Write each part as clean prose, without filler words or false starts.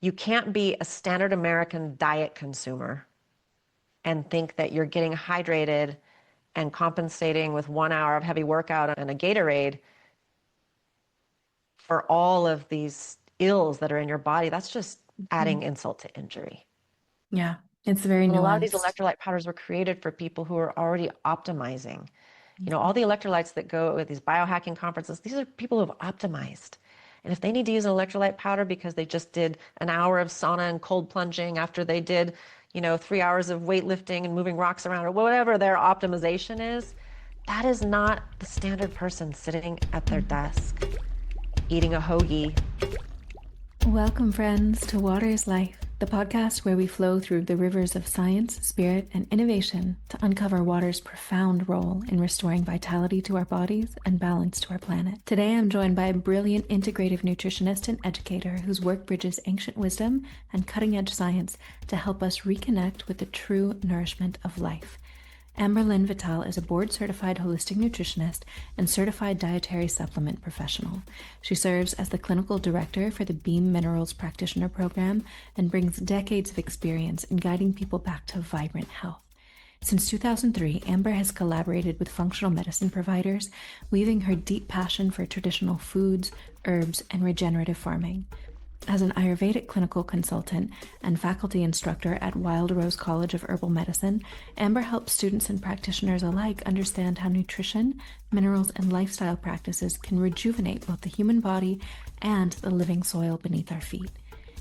You can't be a standard American diet consumer and think that you're getting hydrated and compensating with 1 hour of heavy workout and a Gatorade for all of these ills that are in your body. That's just adding insult to injury. Yeah, it's very And a lot of these nuanced. electrolyte powders were created for people who are already optimizing. All the electrolytes that go with these biohacking conferences, these are people who have optimized. And if they need to use an electrolyte powder because they just did an hour of sauna and cold plunging after they did, 3 hours of weightlifting and moving rocks around or whatever their optimization is, that is not the standard person sitting at their desk eating a hoagie. Welcome, friends, to Water is Life, the podcast where we flow through the rivers of science, spirit, and innovation to uncover water's profound role in restoring vitality to our bodies and balance to our planet. Today, I'm joined by a brilliant integrative nutritionist and educator whose work bridges ancient wisdom and cutting-edge science to help us reconnect with the true nourishment of life. Amber Lynn Vitale is a board-certified holistic nutritionist and certified dietary supplement professional. She serves as the clinical director for the Beam Minerals Practitioner Program and brings decades of experience in guiding people back to vibrant health. Since 2003, Amber has collaborated with functional medicine providers, weaving her deep passion for traditional foods, herbs, and regenerative farming. As an Ayurvedic clinical consultant and faculty instructor at Wild Rose College of Herbal Medicine, Amber helps students and practitioners alike understand how nutrition, minerals, and lifestyle practices can rejuvenate both the human body and the living soil beneath our feet.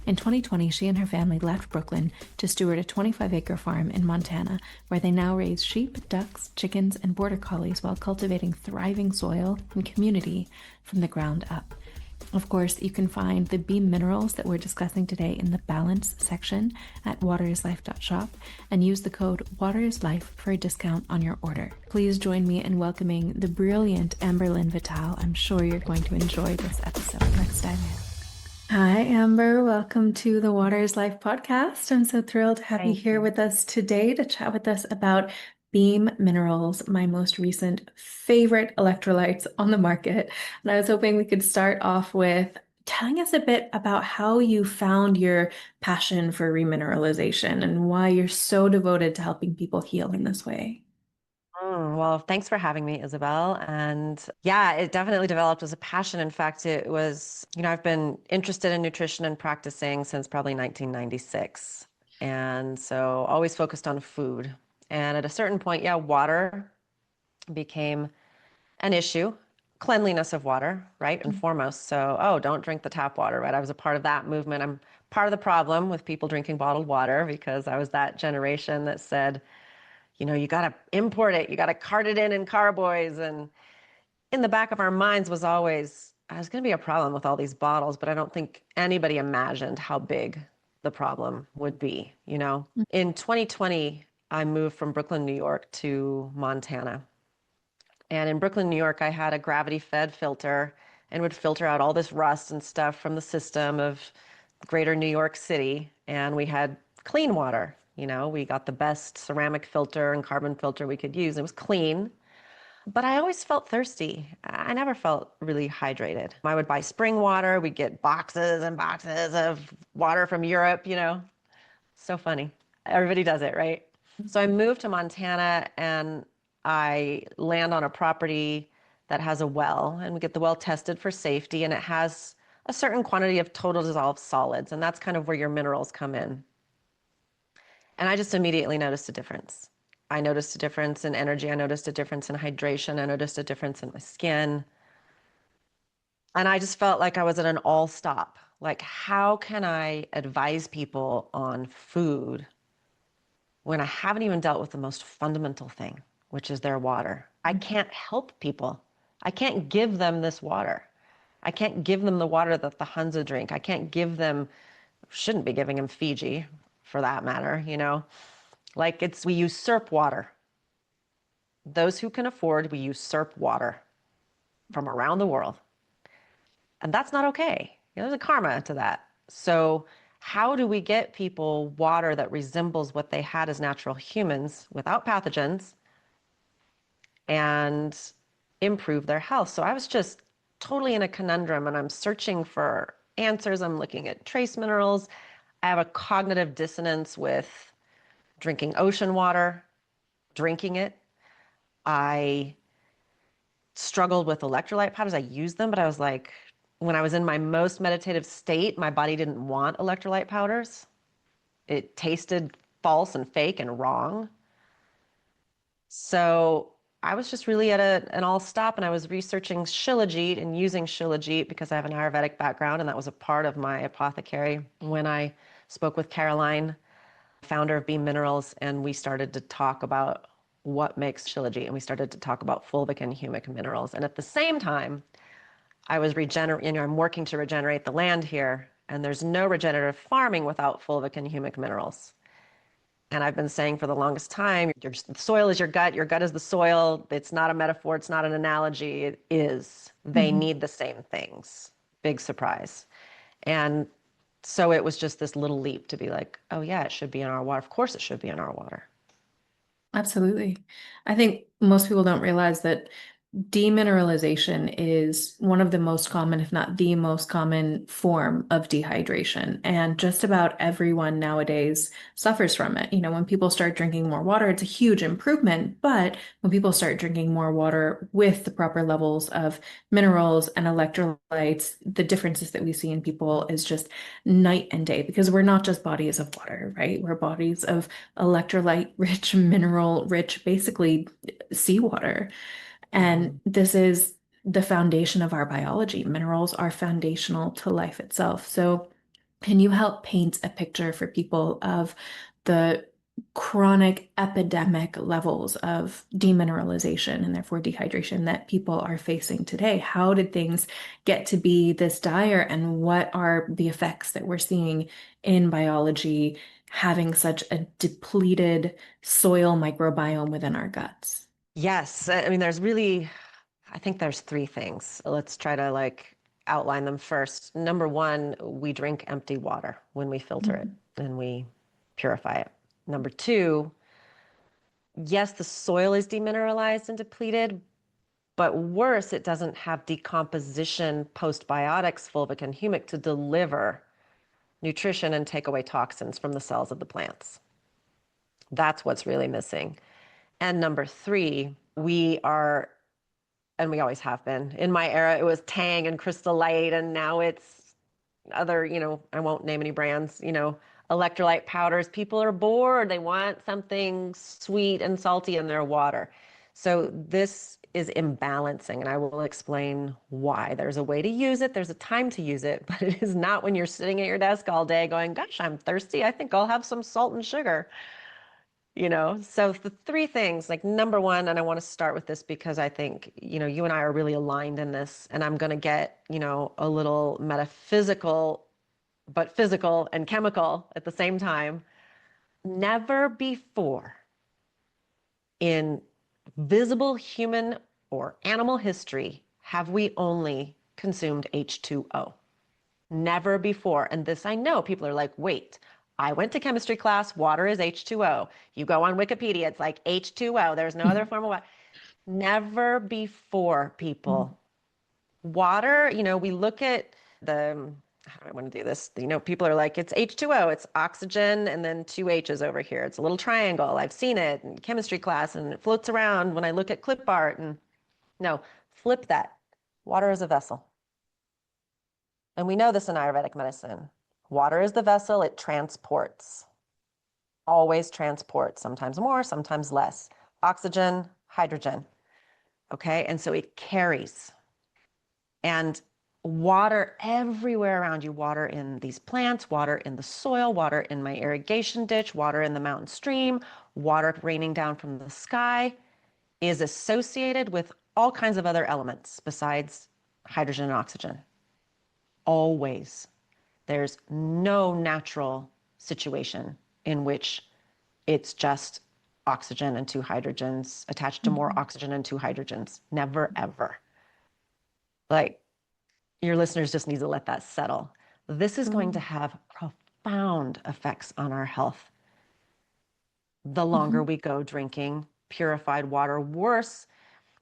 In 2020, she and her family left Brooklyn to steward a 25-acre farm in Montana, where they now raise sheep, ducks, chickens, and border collies while cultivating thriving soil and community from the ground up. Of course, you can find the Beam minerals that we're discussing today in the balance section at waterislife.shop and use the code waterislife for a discount on your order. Please join me in welcoming the brilliant Amber Lynn Vitale. I'm sure you're going to enjoy this episode. Let's dive in. Hi, Amber. Welcome to the Water is Life podcast. I'm so thrilled to have you here with us today to chat with us about Beam Minerals, my most recent favorite electrolytes on the market. And I was hoping we could start off with telling us a bit about how you found your passion for remineralization and why you're so devoted to helping people heal in this way. Well, thanks for having me, Isabel. And yeah, it definitely developed as a passion. In fact, it was, I've been interested in nutrition and practicing since probably 1996. And so always focused on food. And at a certain point, water became an issue. Cleanliness of water, right? And foremost. So, don't drink the tap water, right? I was a part of that movement. I'm part of the problem with people drinking bottled water because I was that generation that said, you got to import it. You got to cart it in carboys. And in the back of our minds was always, there's going to be a problem with all these bottles, but I don't think anybody imagined how big the problem would be, In 2020, I moved from Brooklyn, New York to Montana. And in Brooklyn, New York, I had a gravity-fed filter and would filter out all this rust and stuff from the system of greater New York City. And we had clean water. We got the best ceramic filter and carbon filter we could use. It was clean, but I always felt thirsty. I never felt really hydrated. I would buy spring water. We'd get boxes and boxes of water from Europe, So funny. Everybody does it, right? So I moved to Montana and I land on a property that has a well, and we get the well tested for safety, and it has a certain quantity of total dissolved solids, and that's kind of where your minerals come in. And I just immediately noticed a difference. I noticed a difference in energy. I noticed a difference in hydration. I noticed a difference in my skin. And I just felt like I was at an all stop. Like, how can I advise people on food when I haven't even dealt with the most fundamental thing, which is their water? I can't help people. I can't give them this water. I can't give them the water that the Hunza drink. I can't give them, shouldn't be giving them Fiji for that matter, Like we usurp water. Those who can afford, we usurp water from around the world. And that's not okay. There's a karma to that. So how do we get people water that resembles what they had as natural humans without pathogens and improve their health? So I was just totally in a conundrum and I'm searching for answers. I'm looking at trace minerals. I have a cognitive dissonance with drinking ocean water, drinking it. I struggled with electrolyte powders. I used them, but I was like, when I was in my most meditative state, my body didn't want electrolyte powders. It tasted false and fake and wrong. So I was just really at an all stop, and I was researching Shilajit and using Shilajit because I have an Ayurvedic background, and that was a part of my apothecary when I spoke with Caroline, founder of Beam Minerals, and we started to talk about what makes Shilajit, and we started to talk about fulvic and humic minerals. And at the same time, I was I'm working to regenerate the land here, and there's no regenerative farming without fulvic and humic minerals. And I've been saying for the longest time, the soil is your gut is the soil. It's not a metaphor, it's not an analogy, it is. They need the same things. Big surprise. And so it was just this little leap to be like, oh yeah, it should be in our water. Of course it should be in our water. Absolutely. I think most people don't realize that demineralization is one of the most common, if not the most common form of dehydration. And just about everyone nowadays suffers from it. You know, when people start drinking more water, it's a huge improvement. But when people start drinking more water with the proper levels of minerals and electrolytes, the differences that we see in people is just night and day, because we're not just bodies of water, right? We're bodies of electrolyte-rich, mineral-rich, basically seawater. And this is the foundation of our biology. Minerals are foundational to life itself. So, can you help paint a picture for people of the chronic epidemic levels of demineralization and therefore dehydration that people are facing today? How did things get to be this dire, and what are the effects that we're seeing in biology having such a depleted soil microbiome within our guts? Yes, I mean, I think there's three things. Let's try to outline them first. Number one, we drink empty water when we filter it and we purify it. Number two, yes, the soil is demineralized and depleted, but worse, it doesn't have decomposition postbiotics, fulvic and humic, to deliver nutrition and take away toxins from the cells of the plants. That's what's really missing. And number three, and we always have been. In my era, it was Tang and Crystal Light, and now it's other, I won't name any brands, electrolyte powders. People are bored. They want something sweet and salty in their water. So this is imbalancing, and I will explain why. There's a way to use it. There's a time to use it, but it is not when you're sitting at your desk all day going, gosh, I'm thirsty. I think I'll have some salt and sugar. So the three things, number one, and I want to start with this because I think, you and I are really aligned in this, and I'm going to get, a little metaphysical, but physical and chemical at the same time. Never before in visible human or animal history have we only consumed H2O. Never before. And this, I know people are like, wait, I went to chemistry class. Water is H2O. You go on Wikipedia, it's like H2O. There's no other form of water. Never before, people. Water, we look at how do I want to do this? People are like, it's H2O, it's oxygen, and then two H's over here. It's a little triangle. I've seen it in chemistry class, and it floats around when I look at clip art. And no, flip that. Water is a vessel. And we know this in Ayurvedic medicine. Water is the vessel, it transports. Always transports, sometimes more, sometimes less. Oxygen, hydrogen. Okay, and so it carries. And water everywhere around you, water in these plants, water in the soil, water in my irrigation ditch, water in the mountain stream, water raining down from the sky, is associated with all kinds of other elements besides hydrogen and oxygen. Always. There's no natural situation in which it's just oxygen and two hydrogens attached to more oxygen and two hydrogens. Never, ever. Your listeners just need to let that settle. This is going to have profound effects on our health. The longer we go drinking purified water, worse,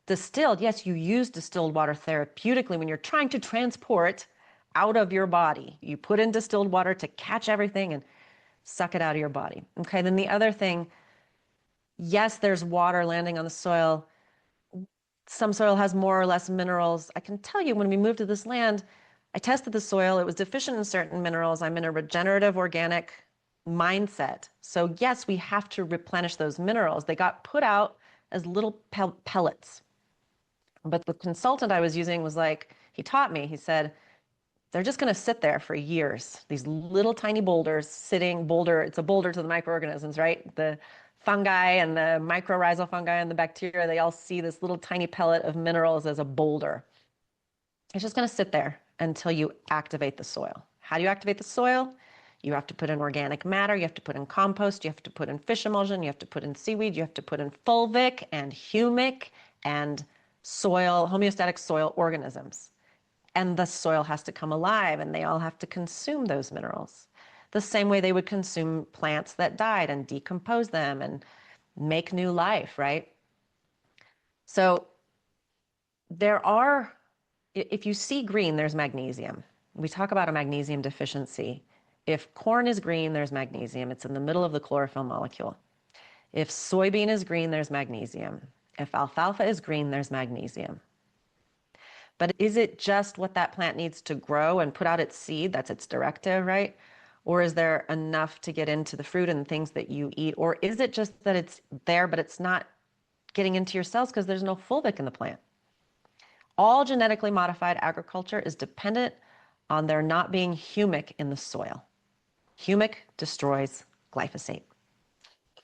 distilled. Yes, you use distilled water therapeutically when you're trying to transport out of your body. You put in distilled water to catch everything and suck it out of your body. Okay, then the other thing, yes, there's water landing on the soil. Some soil has more or less minerals. I can tell you when we moved to this land, I tested the soil. It was deficient in certain minerals. I'm in a regenerative organic mindset. So yes, we have to replenish those minerals. They got put out as little pellets. But the consultant I was using was like, he taught me, he said, they're just going to sit there for years. These little tiny boulders sitting, it's a boulder to the microorganisms, right? The fungi and the mycorrhizal fungi and the bacteria, they all see this little tiny pellet of minerals as a boulder. It's just going to sit there until you activate the soil. How do you activate the soil? You have to put in organic matter, you have to put in compost, you have to put in fish emulsion, you have to put in seaweed, you have to put in fulvic and humic and soil, homeostatic soil organisms. And the soil has to come alive and they all have to consume those minerals. The same way they would consume plants that died and decompose them and make new life, right? So if you see green, there's magnesium. We talk about a magnesium deficiency. If corn is green, there's magnesium. It's in the middle of the chlorophyll molecule. If soybean is green, there's magnesium. If alfalfa is green, there's magnesium. But is it just what that plant needs to grow and put out its seed? That's its directive, right? Or is there enough to get into the fruit and things that you eat? Or is it just that it's there, but it's not getting into your cells because there's no fulvic in the plant? All genetically modified agriculture is dependent on there not being humic in the soil. Humic destroys glyphosate.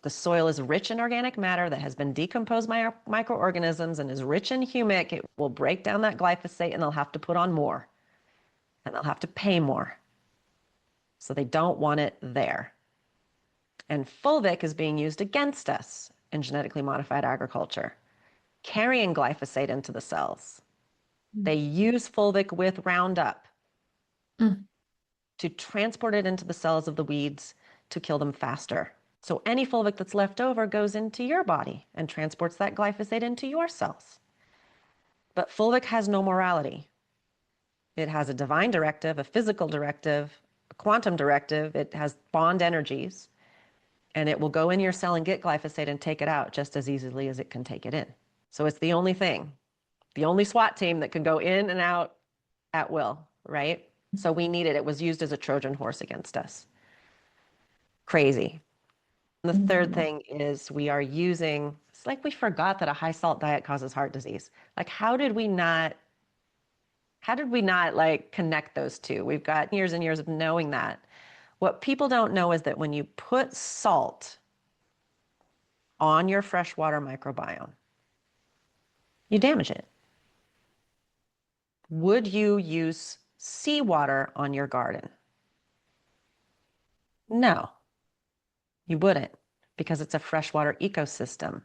The soil is rich in organic matter that has been decomposed by microorganisms and is rich in humic. It will break down that glyphosate and they'll have to put on more and they'll have to pay more. So they don't want it there. And fulvic is being used against us in genetically modified agriculture, carrying glyphosate into the cells. They use fulvic with Roundup to transport it into the cells of the weeds to kill them faster. So any fulvic that's left over goes into your body and transports that glyphosate into your cells. But fulvic has no morality. It has a divine directive, a physical directive, a quantum directive. It has bond energies, and it will go in your cell and get glyphosate and take it out just as easily as it can take it in. So it's the only thing, the only SWAT team that can go in and out at will, right? So we need it. It was used as a Trojan horse against us. Crazy. And the third thing is it's like we forgot that a high salt diet causes heart disease. Like, how did we not like connect those two? We've got years and years of knowing that. What people don't know is that when you put salt on your freshwater microbiome, you damage it. Would you use seawater on your garden? No, you wouldn't, because it's a freshwater ecosystem.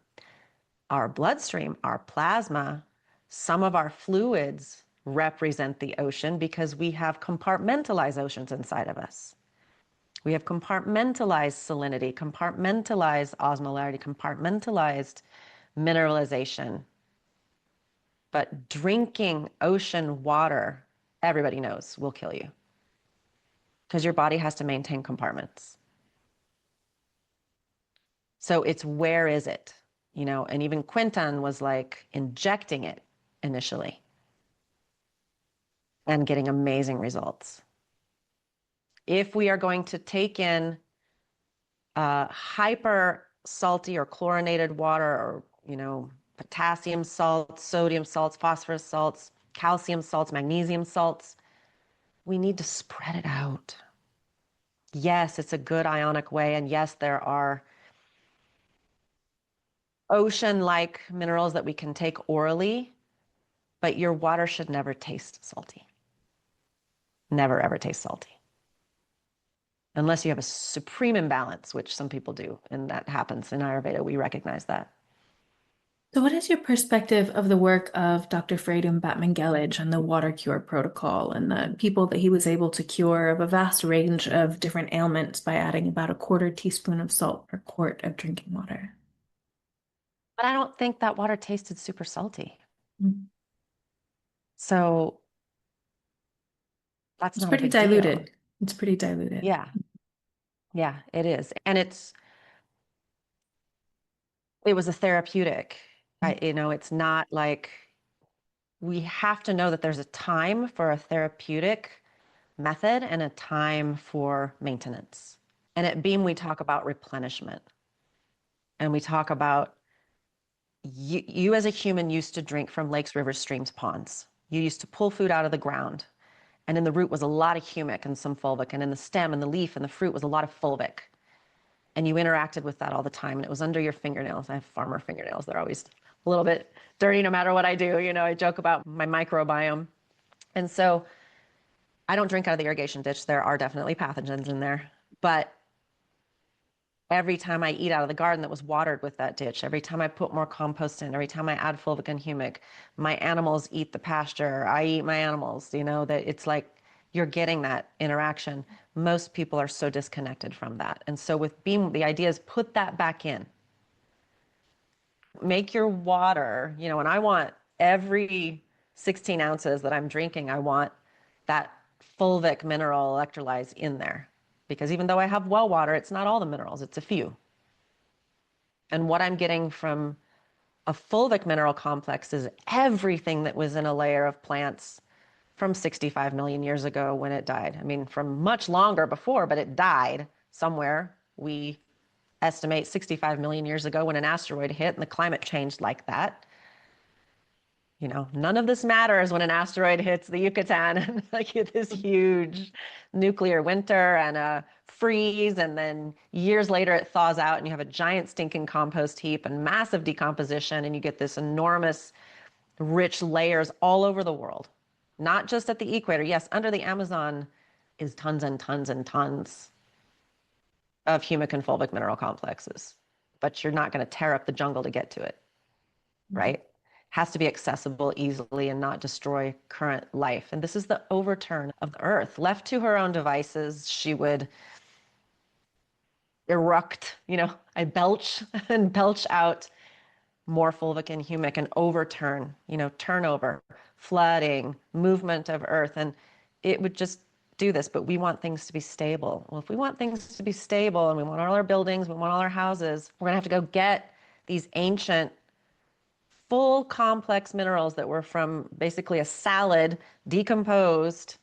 Our bloodstream, our plasma, some of our fluids represent the ocean because we have compartmentalized oceans inside of us. We have compartmentalized salinity, compartmentalized osmolarity, compartmentalized mineralization. But drinking ocean water, everybody knows, will kill you because your body has to maintain compartments. So it's where is it? You know, and even Quinton was like injecting it initially and getting amazing results. If we are going to take in hyper salty or chlorinated water or, you know, potassium salts, sodium salts, phosphorus salts, calcium salts, magnesium salts, we need to spread it out. Yes, it's a good ionic way. And yes, there are ocean-like minerals that we can take orally, but your water should never taste salty. Never, ever taste salty. Unless you have a supreme imbalance, which some people do, and that happens in Ayurveda. We recognize that. So what is your perspective of the work of Dr. Freedom Batman-Gelage and the water cure protocol and the people that he was able to cure of a vast range of different ailments by adding about a quarter teaspoon of salt per quart of drinking water? But I don't think that water tasted super salty. Mm. So That's It's not a pretty big deal. diluted. It's pretty diluted. Yeah. Yeah, it is. And it was a therapeutic. It's not like we have to know that there's a time for a therapeutic method and a time for maintenance. And at Beam, we talk about replenishment and we talk about you as a human used to drink from lakes, rivers, streams, ponds. You used to pull food out of the ground. And in the root was a lot of humic and some fulvic. And in the stem and the leaf and the fruit was a lot of fulvic. And you interacted with that all the time. And it was under your fingernails. I have farmer fingernails. They're always a little bit dirty no matter what I do. I joke about my microbiome. And so I don't drink out of the irrigation ditch. There are definitely pathogens in there. But every time I eat out of the garden that was watered with that ditch, every time I put more compost in, every time I add fulvic and humic, my animals eat the pasture. I eat my animals, that it's like you're getting that interaction. Most people are so disconnected from that. And so with Beam, the idea is put that back in. Make your water, and I want every 16 ounces that I'm drinking, I want that fulvic mineral electrolytes in there. Because even though I have well water, it's not all the minerals, it's a few. And what I'm getting from a fulvic mineral complex is everything that was in a layer of plants from 65 million years ago when it died. I mean, from much longer before, but it died somewhere. We estimate 65 million years ago when an asteroid hit and the climate changed like that. None of this matters when an asteroid hits the Yucatan and like this huge nuclear winter and a freeze, and then years later it thaws out and you have a giant stinking compost heap and massive decomposition, and you get this enormous rich layers all over the world, not just at the equator. Yes, under the Amazon is tons and tons and tons of humic and fulvic mineral complexes, but you're not going to tear up the jungle to get to it, right? Has to be accessible easily and not destroy current life. And this is the overturn of the earth. Left to her own devices, she would erupt, I belch and belch out more fulvic and humic and overturn, turnover, flooding, movement of earth. And it would just do this, but we want things to be stable. Well, if we want things to be stable and we want all our buildings, we want all our houses, we're gonna have to go get these ancient full complex minerals that were from basically a salad decomposed,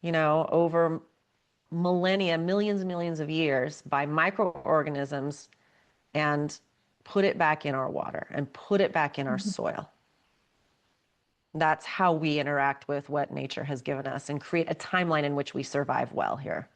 over millennia, millions and millions of years by microorganisms, and put it back in our water and put it back in our soil. That's how we interact with what nature has given us and create a timeline in which we survive well here.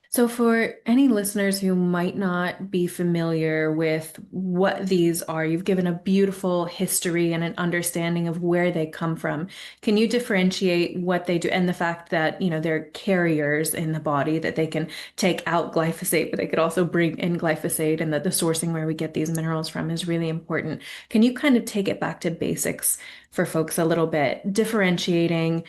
So, for any listeners who might not be familiar with what these are, you've given a beautiful history and an understanding of where they come from. Can you differentiate what they do and the fact that, they're carriers in the body, that they can take out glyphosate, but they could also bring in glyphosate, and that the sourcing where we get these minerals from is really important? Can you kind of take it back to basics for folks a little bit, differentiating,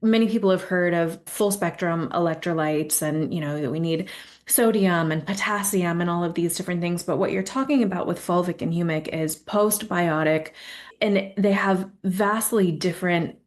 many people have heard of full spectrum electrolytes and, that we need sodium and potassium and all of these different things. But what you're talking about with fulvic and humic is postbiotic, and they have vastly different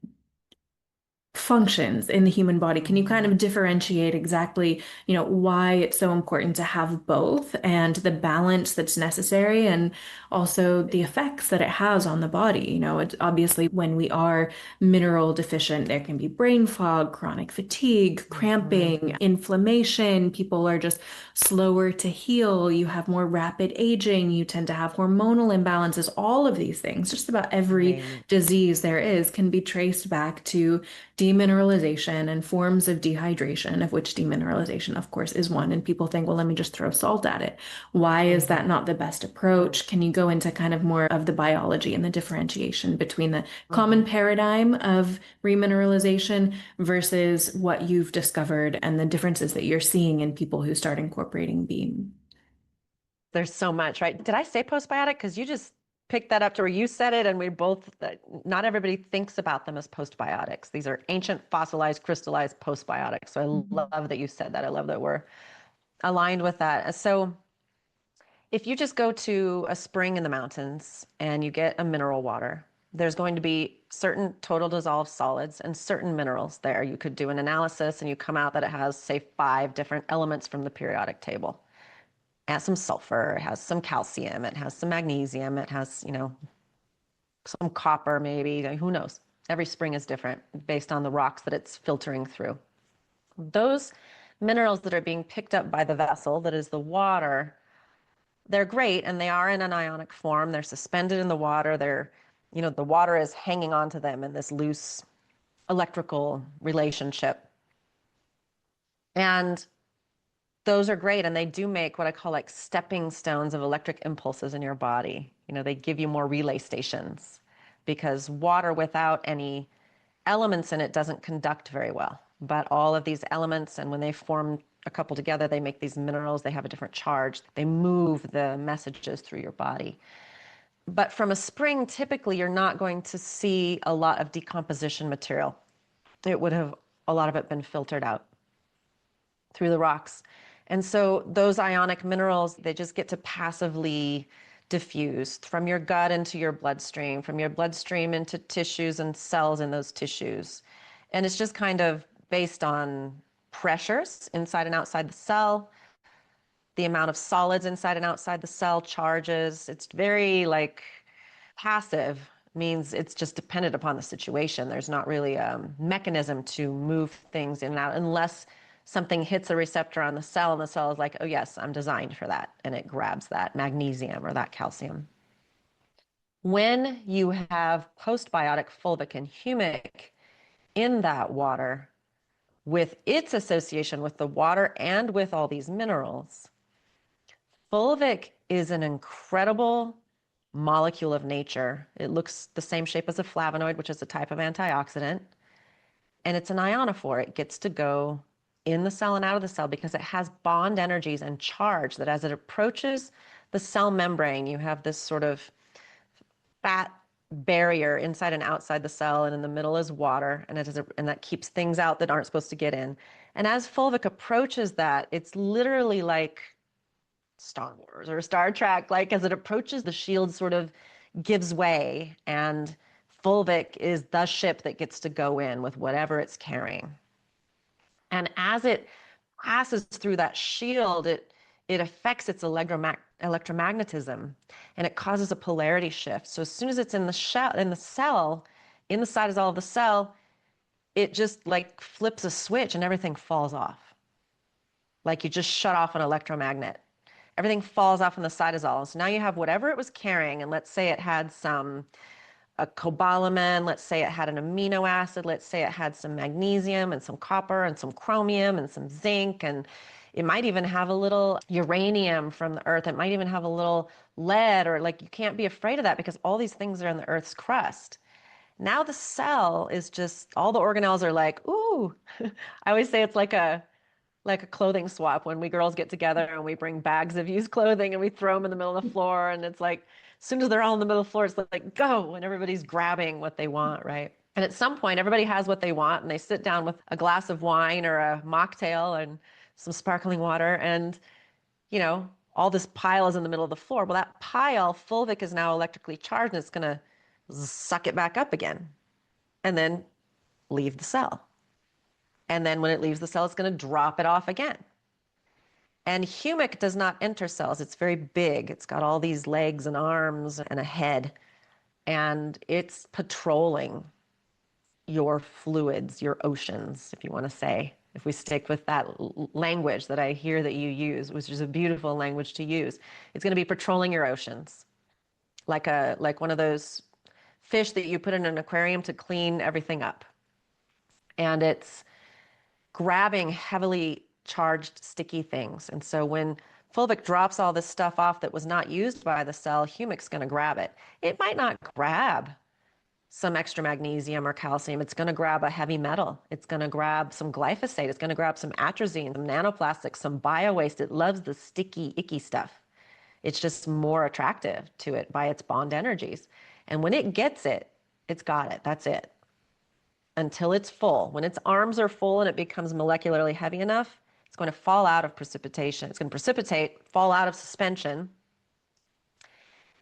functions in the human body. Can you kind of differentiate exactly, why it's so important to have both and the balance that's necessary, and also the effects that it has on the body? It's obviously when we are mineral deficient, there can be brain fog, chronic fatigue, cramping, inflammation. People are just slower to heal. You have more rapid aging. You tend to have hormonal imbalances. All of these things, just about every disease there is, can be traced back to demineralization and forms of dehydration, of which demineralization, of course, is one. And people think, well, let me just throw salt at it. Why is that not the best approach? Can you go into kind of more of the biology and the differentiation between the common paradigm of remineralization versus what you've discovered and the differences that you're seeing in people who start incorporating Beam? There's so much, right? Did I say postbiotic? Because you just picked that up to where you said it, and we both, not everybody thinks about them as postbiotics. These are ancient, fossilized, crystallized postbiotics. So I love that you said that. I love that we're aligned with that. So if you just go to a spring in the mountains and you get a mineral water, there's going to be certain total dissolved solids and certain minerals there. You could do an analysis and you come out that it has, say, 5 different elements from the periodic table. It has some sulfur, it has some calcium, it has some magnesium, it has, some copper maybe, who knows? Every spring is different based on the rocks that it's filtering through. Those minerals that are being picked up by the vessel, that is the water, they're great, and they are in an ionic form. They're suspended in the water. The water is hanging on to them in this loose electrical relationship. And those are great, and they do make what I call like stepping stones of electric impulses in your body. They give you more relay stations, because water without any elements in it doesn't conduct very well. But all of these elements, and when they form a couple together, they make these minerals. They have a different charge. They move the messages through your body. But from a spring, typically, you're not going to see a lot of decomposition material. It would have, a lot of it, been filtered out through the rocks. And so those ionic minerals, they just get to passively diffuse from your gut into your bloodstream, from your bloodstream into tissues and cells in those tissues. And it's just kind of based on pressures inside and outside the cell, the amount of solids inside and outside the cell, charges. It's very passive, means it's just dependent upon the situation. There's not really a mechanism to move things in and out unless something hits a receptor on the cell and the cell is like, oh yes, I'm designed for that. And it grabs that magnesium or that calcium. When you have postbiotic, fulvic, and humic in that water, with its association with the water and with all these minerals, fulvic is an incredible molecule of nature. It looks the same shape as a flavonoid, which is a type of antioxidant. And it's an ionophore. It gets to go in the cell and out of the cell because it has bond energies and charge that as it approaches the cell membrane, you have this sort of fat barrier inside and outside the cell, and in the middle is water, and that keeps things out that aren't supposed to get in. And as fulvic approaches that, it's literally like Star Wars or Star Trek, like as it approaches, the shield sort of gives way, and fulvic is the ship that gets to go in with whatever it's carrying. And as it passes through that shield, it affects its electromagnetism, and it causes a polarity shift. So as soon as it's in the cell, in the cytosol of the cell, it just like flips a switch and everything falls off. Like you just shut off an electromagnet. Everything falls off in the cytosol. So now you have whatever it was carrying, and let's say it had a cobalamin, let's say it had an amino acid, let's say it had some magnesium and some copper and some chromium and some zinc, and it might even have a little uranium from the earth. It might even have a little lead, or you can't be afraid of that because all these things are in the earth's crust. Now the cell is just, all the organelles are like, ooh. I always say it's like a clothing swap when we girls get together and we bring bags of used clothing and we throw them in the middle of the floor, and it's like, as soon as they're all in the middle of the floor, it's like, go, and everybody's grabbing what they want, right? And at some point, everybody has what they want, and they sit down with a glass of wine or a mocktail and some sparkling water, and, all this pile is in the middle of the floor. Well, that pile, fulvic, is now electrically charged, and it's going to suck it back up again and then leave the cell. And then when it leaves the cell, it's going to drop it off again. And humic does not enter cells. It's very big. It's got all these legs and arms and a head. And it's patrolling your fluids, your oceans, if you want to say, if we stick with that language that I hear that you use, which is a beautiful language to use. It's going to be patrolling your oceans, like one of those fish that you put in an aquarium to clean everything up. And it's grabbing heavily charged, sticky things. And so when fulvic drops all this stuff off that was not used by the cell, humic's going to grab it. It might not grab some extra magnesium or calcium. It's going to grab a heavy metal. It's going to grab some glyphosate. It's going to grab some atrazine, some nanoplastics, some bio-waste. It loves the sticky, icky stuff. It's just more attractive to it by its bond energies. And when it gets it, it's got it. That's it. Until it's full. When its arms are full and it becomes molecularly heavy enough, it's going to fall out of precipitation. It's going to precipitate, fall out of suspension,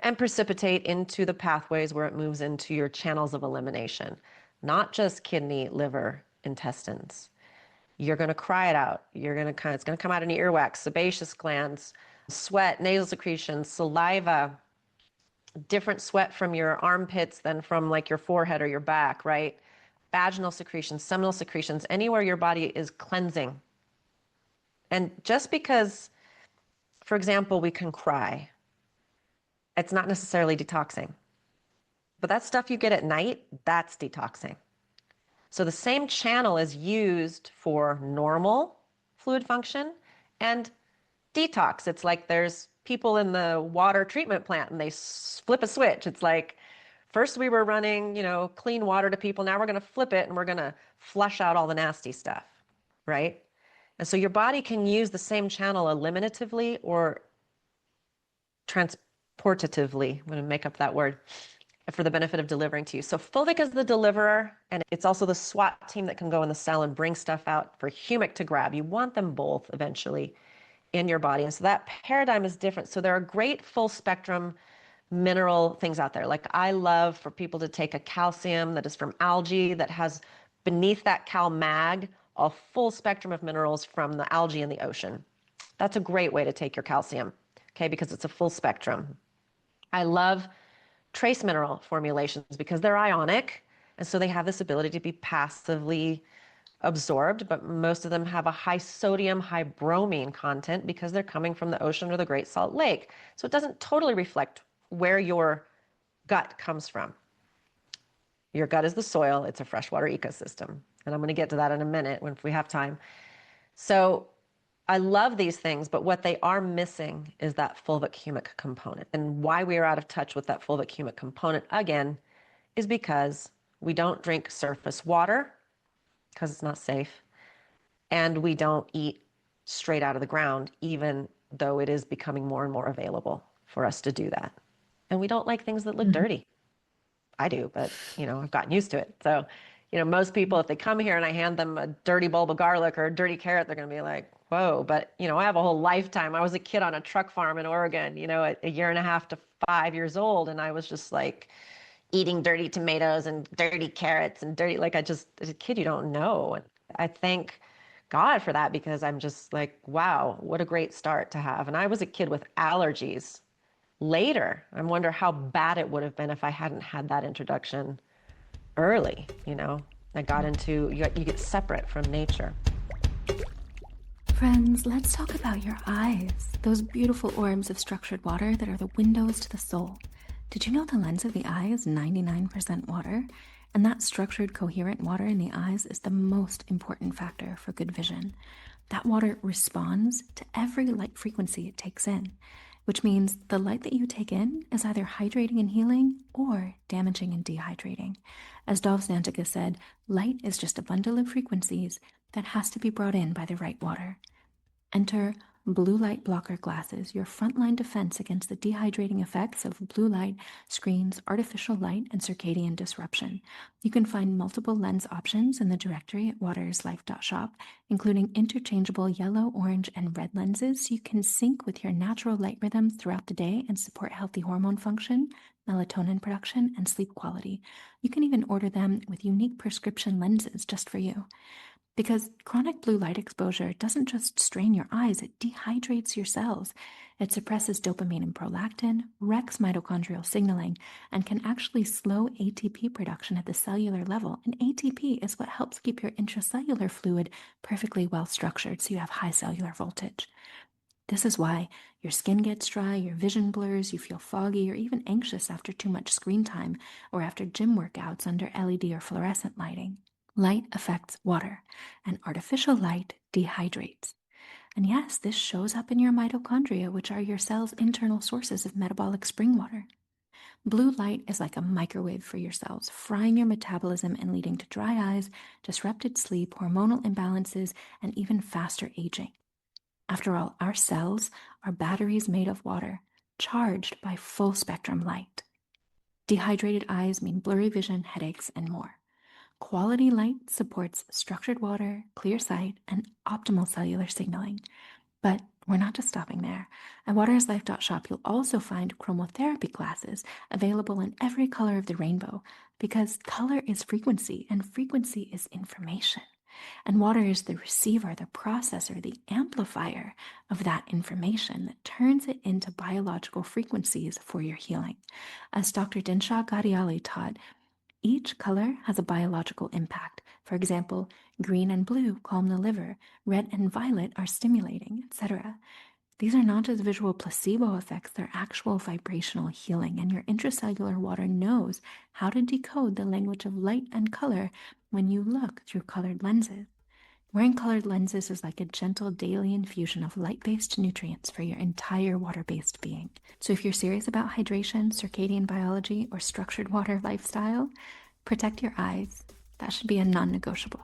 and precipitate into the pathways where it moves into your channels of elimination, not just kidney, liver, intestines. You're going to cry it out. It's going to come out in your earwax, sebaceous glands, sweat, nasal secretions, saliva, different sweat from your armpits than from like your forehead or your back, right? Vaginal secretions, seminal secretions, anywhere your body is cleansing. And just because, for example, we can cry, it's not necessarily detoxing. But that stuff you get at night, that's detoxing. So the same channel is used for normal fluid function and detox. It's like there's people in the water treatment plant and they flip a switch. It's like first we were running, clean water to people. Now we're going to flip it and we're going to flush out all the nasty stuff, right? And so your body can use the same channel eliminatively or transportatively. I'm going to make up that word for the benefit of delivering to you. So fulvic is the deliverer, and it's also the SWAT team that can go in the cell and bring stuff out for humic to grab. You want them both eventually in your body. And so that paradigm is different. So there are great full spectrum mineral things out there. Like I love for people to take a calcium that is from algae that has beneath that CalMag a full spectrum of minerals from the algae in the ocean. That's a great way to take your calcium, okay, because it's a full spectrum. I love trace mineral formulations because they're ionic, and so they have this ability to be passively absorbed, but most of them have a high sodium, high bromine content because they're coming from the ocean or the Great Salt Lake. So it doesn't totally reflect where your gut comes from. Your gut is the soil, it's a freshwater ecosystem. And I'm going to get to that in a minute if we have time. So I love these things, but what they are missing is that fulvic humic component. And why we are out of touch with that fulvic humic component, again, is because we don't drink surface water because it's not safe. And we don't eat straight out of the ground, even though it is becoming more and more available for us to do that. And we don't like things that look dirty. I do, but I've gotten used to it. So, most people, if they come here and I hand them a dirty bulb of garlic or a dirty carrot, they're going to be like, whoa. But, I have a whole lifetime. I was a kid on a truck farm in Oregon, a year and a half to 5 years old. And I was just like eating dirty tomatoes and dirty carrots and dirty, as a kid, you don't know. And I thank God for that because I'm just like, wow, what a great start to have. And I was a kid with allergies later. I wonder how bad it would have been if I hadn't had that introduction early. I got into, you get separate from nature. Friends, let's talk about your eyes, those beautiful orbs of structured water that are the windows to the soul. Did you know the lens of the eye is 99% water? And that structured, coherent water in the eyes is the most important factor for good vision. That water responds to every light frequency it takes in, which means the light that you take in is either hydrating and healing or damaging and dehydrating. As Dolph Zantiga said, light is just a bundle of frequencies that has to be brought in by the right water. Enter blue light blocker glasses, your frontline defense against the dehydrating effects of blue light, screens, artificial light, and circadian disruption. You can find multiple lens options in the directory at waterislife.shop, including interchangeable yellow, orange, and red lenses so you can sync with your natural light rhythms throughout the day and support healthy hormone function, melatonin production, and sleep quality. You can even order them with unique prescription lenses just for you. Because chronic blue light exposure doesn't just strain your eyes, it dehydrates your cells. It suppresses dopamine and prolactin, wrecks mitochondrial signaling, and can actually slow ATP production at the cellular level. And ATP is what helps keep your intracellular fluid perfectly well structured so you have high cellular voltage. This is why your skin gets dry, your vision blurs, you feel foggy, or even anxious after too much screen time or after gym workouts under LED or fluorescent lighting. Light affects water, and artificial light dehydrates. And yes, this shows up in your mitochondria, which are your cell's internal sources of metabolic spring water. Blue light is like a microwave for your cells, frying your metabolism and leading to dry eyes, disrupted sleep, hormonal imbalances, and even faster aging. After all, our cells are batteries made of water, charged by full spectrum light. Dehydrated eyes mean blurry vision, headaches, and more. Quality light supports structured water, clear sight, and optimal cellular signaling. But We're not just stopping there. At waterislife.shop, you'll also find chromotherapy glasses available in every color of the rainbow because color is frequency and frequency is information. And water is the receiver, the processor, the amplifier of that information that turns it into biological frequencies for your healing. As Dr. Dinshaw Gadiali taught, each color has a biological impact. For example, green and blue calm the liver, red and violet are stimulating, etc. These are not just visual placebo effects, they're actual vibrational healing, and your intracellular water knows how to decode the language of light and color when you look through colored lenses. Wearing colored lenses is like a gentle daily infusion of light-based nutrients for your entire water-based being. So if you're serious about hydration, circadian biology, or structured water lifestyle, protect your eyes. That should be a non-negotiable.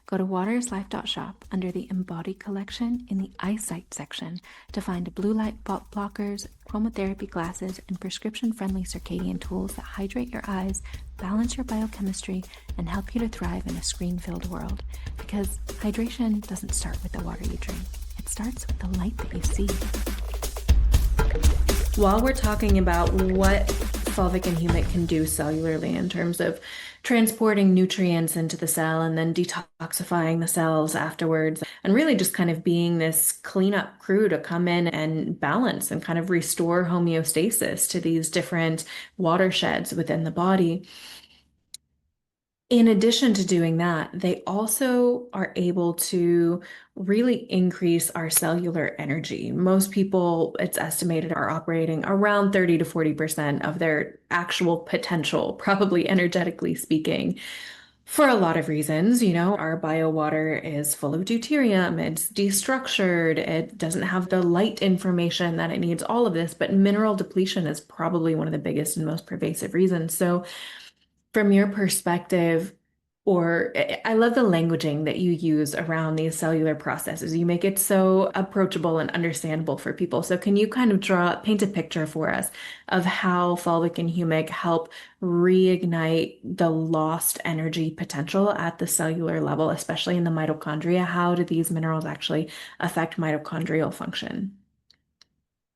Go to waterislife.shop under the Embody collection in the eyesight section to find blue light blockers, chromotherapy glasses, and prescription-friendly circadian tools that hydrate your eyes, balance your biochemistry, and help you to thrive in a screen-filled world. Because hydration doesn't start with the water you drink. It starts with the light that you see. While we're talking about what fulvic and humic can do cellularly in terms of transporting nutrients into the cell and then detoxifying the cells afterwards, and really just kind of being this cleanup crew to come in and balance and kind of restore homeostasis to these different watersheds within the body. In addition to doing that, they also are able to really increase our cellular energy. Most people, it's estimated, are operating around 30 to 40% of their actual potential, probably energetically speaking, for a lot of reasons. You know, our bio water is full of deuterium, it's destructured, it doesn't have the light information that it needs, all of this, but mineral depletion is probably one of the biggest and most pervasive reasons. So from your perspective, or I love the languaging that you use around these cellular processes. You make it so approachable and understandable for people. So can you kind of paint a picture for us of how fulvic and humic help reignite the lost energy potential at the cellular level, especially in the mitochondria? How do these minerals actually affect mitochondrial function?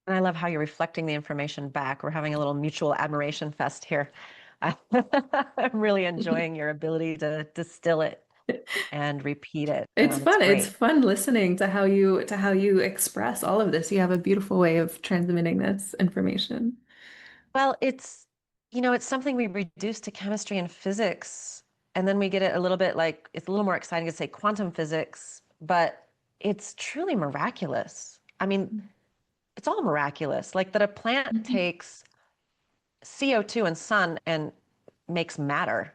And I love how you're reflecting the information back. We're having a little mutual admiration fest here. I'm really enjoying your ability to distill it and repeat it. It's It's fun. It's great. fun listening to how you express all of this. You have a beautiful way of transmitting this information. Well, it's something we reduce to chemistry and physics, and then we get it a little bit like it's a little more exciting to say quantum physics, but it's truly miraculous. I mean, it's all miraculous. Like that a plant Mhm. takes CO2 and sun and makes matter.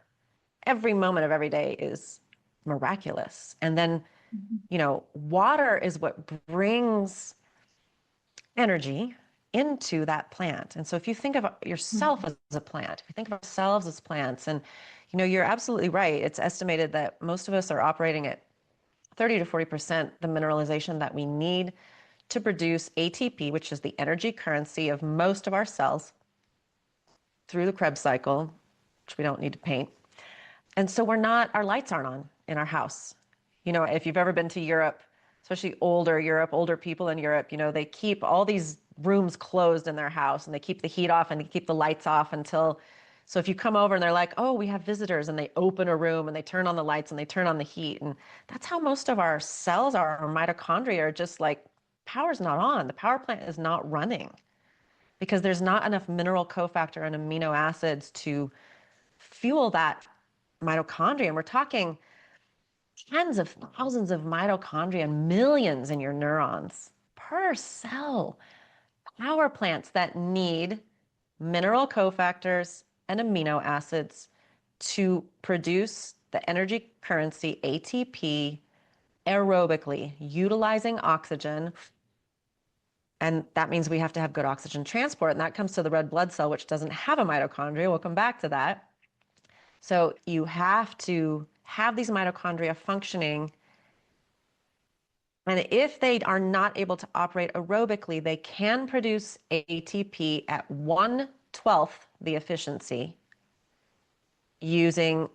Every moment of every day is miraculous. And then, Mhm. water is what brings energy into that plant. And so if you think of yourself Mhm. as a plant, if you think of ourselves as plants, and you're absolutely right. It's estimated that most of us are operating at 30 to 40% the mineralization that we need to produce ATP, which is the energy currency of most of our cells through the Krebs cycle, which we don't need to paint. And so our lights aren't on in our house. If you've ever been to Europe, especially older people in Europe, they keep all these rooms closed in their house and they keep the heat off and they keep the lights off so if you come over and they're like, oh, we have visitors, and they open a room and they turn on the lights and they turn on the heat. And that's how most of our cells are, our mitochondria are just like, power's not on. The power plant is not running because there's not enough mineral cofactor and amino acids to fuel that mitochondria. And we're talking tens of thousands of mitochondria and millions in your neurons per cell. Power plants that need mineral cofactors and amino acids to produce the energy currency ATP aerobically, utilizing oxygen. And that means we have to have good oxygen transport. And that comes to the red blood cell, which doesn't have a mitochondria. We'll come back to that. So you have to have these mitochondria functioning. And if they are not able to operate aerobically, they can produce ATP at 1/12 the efficiency using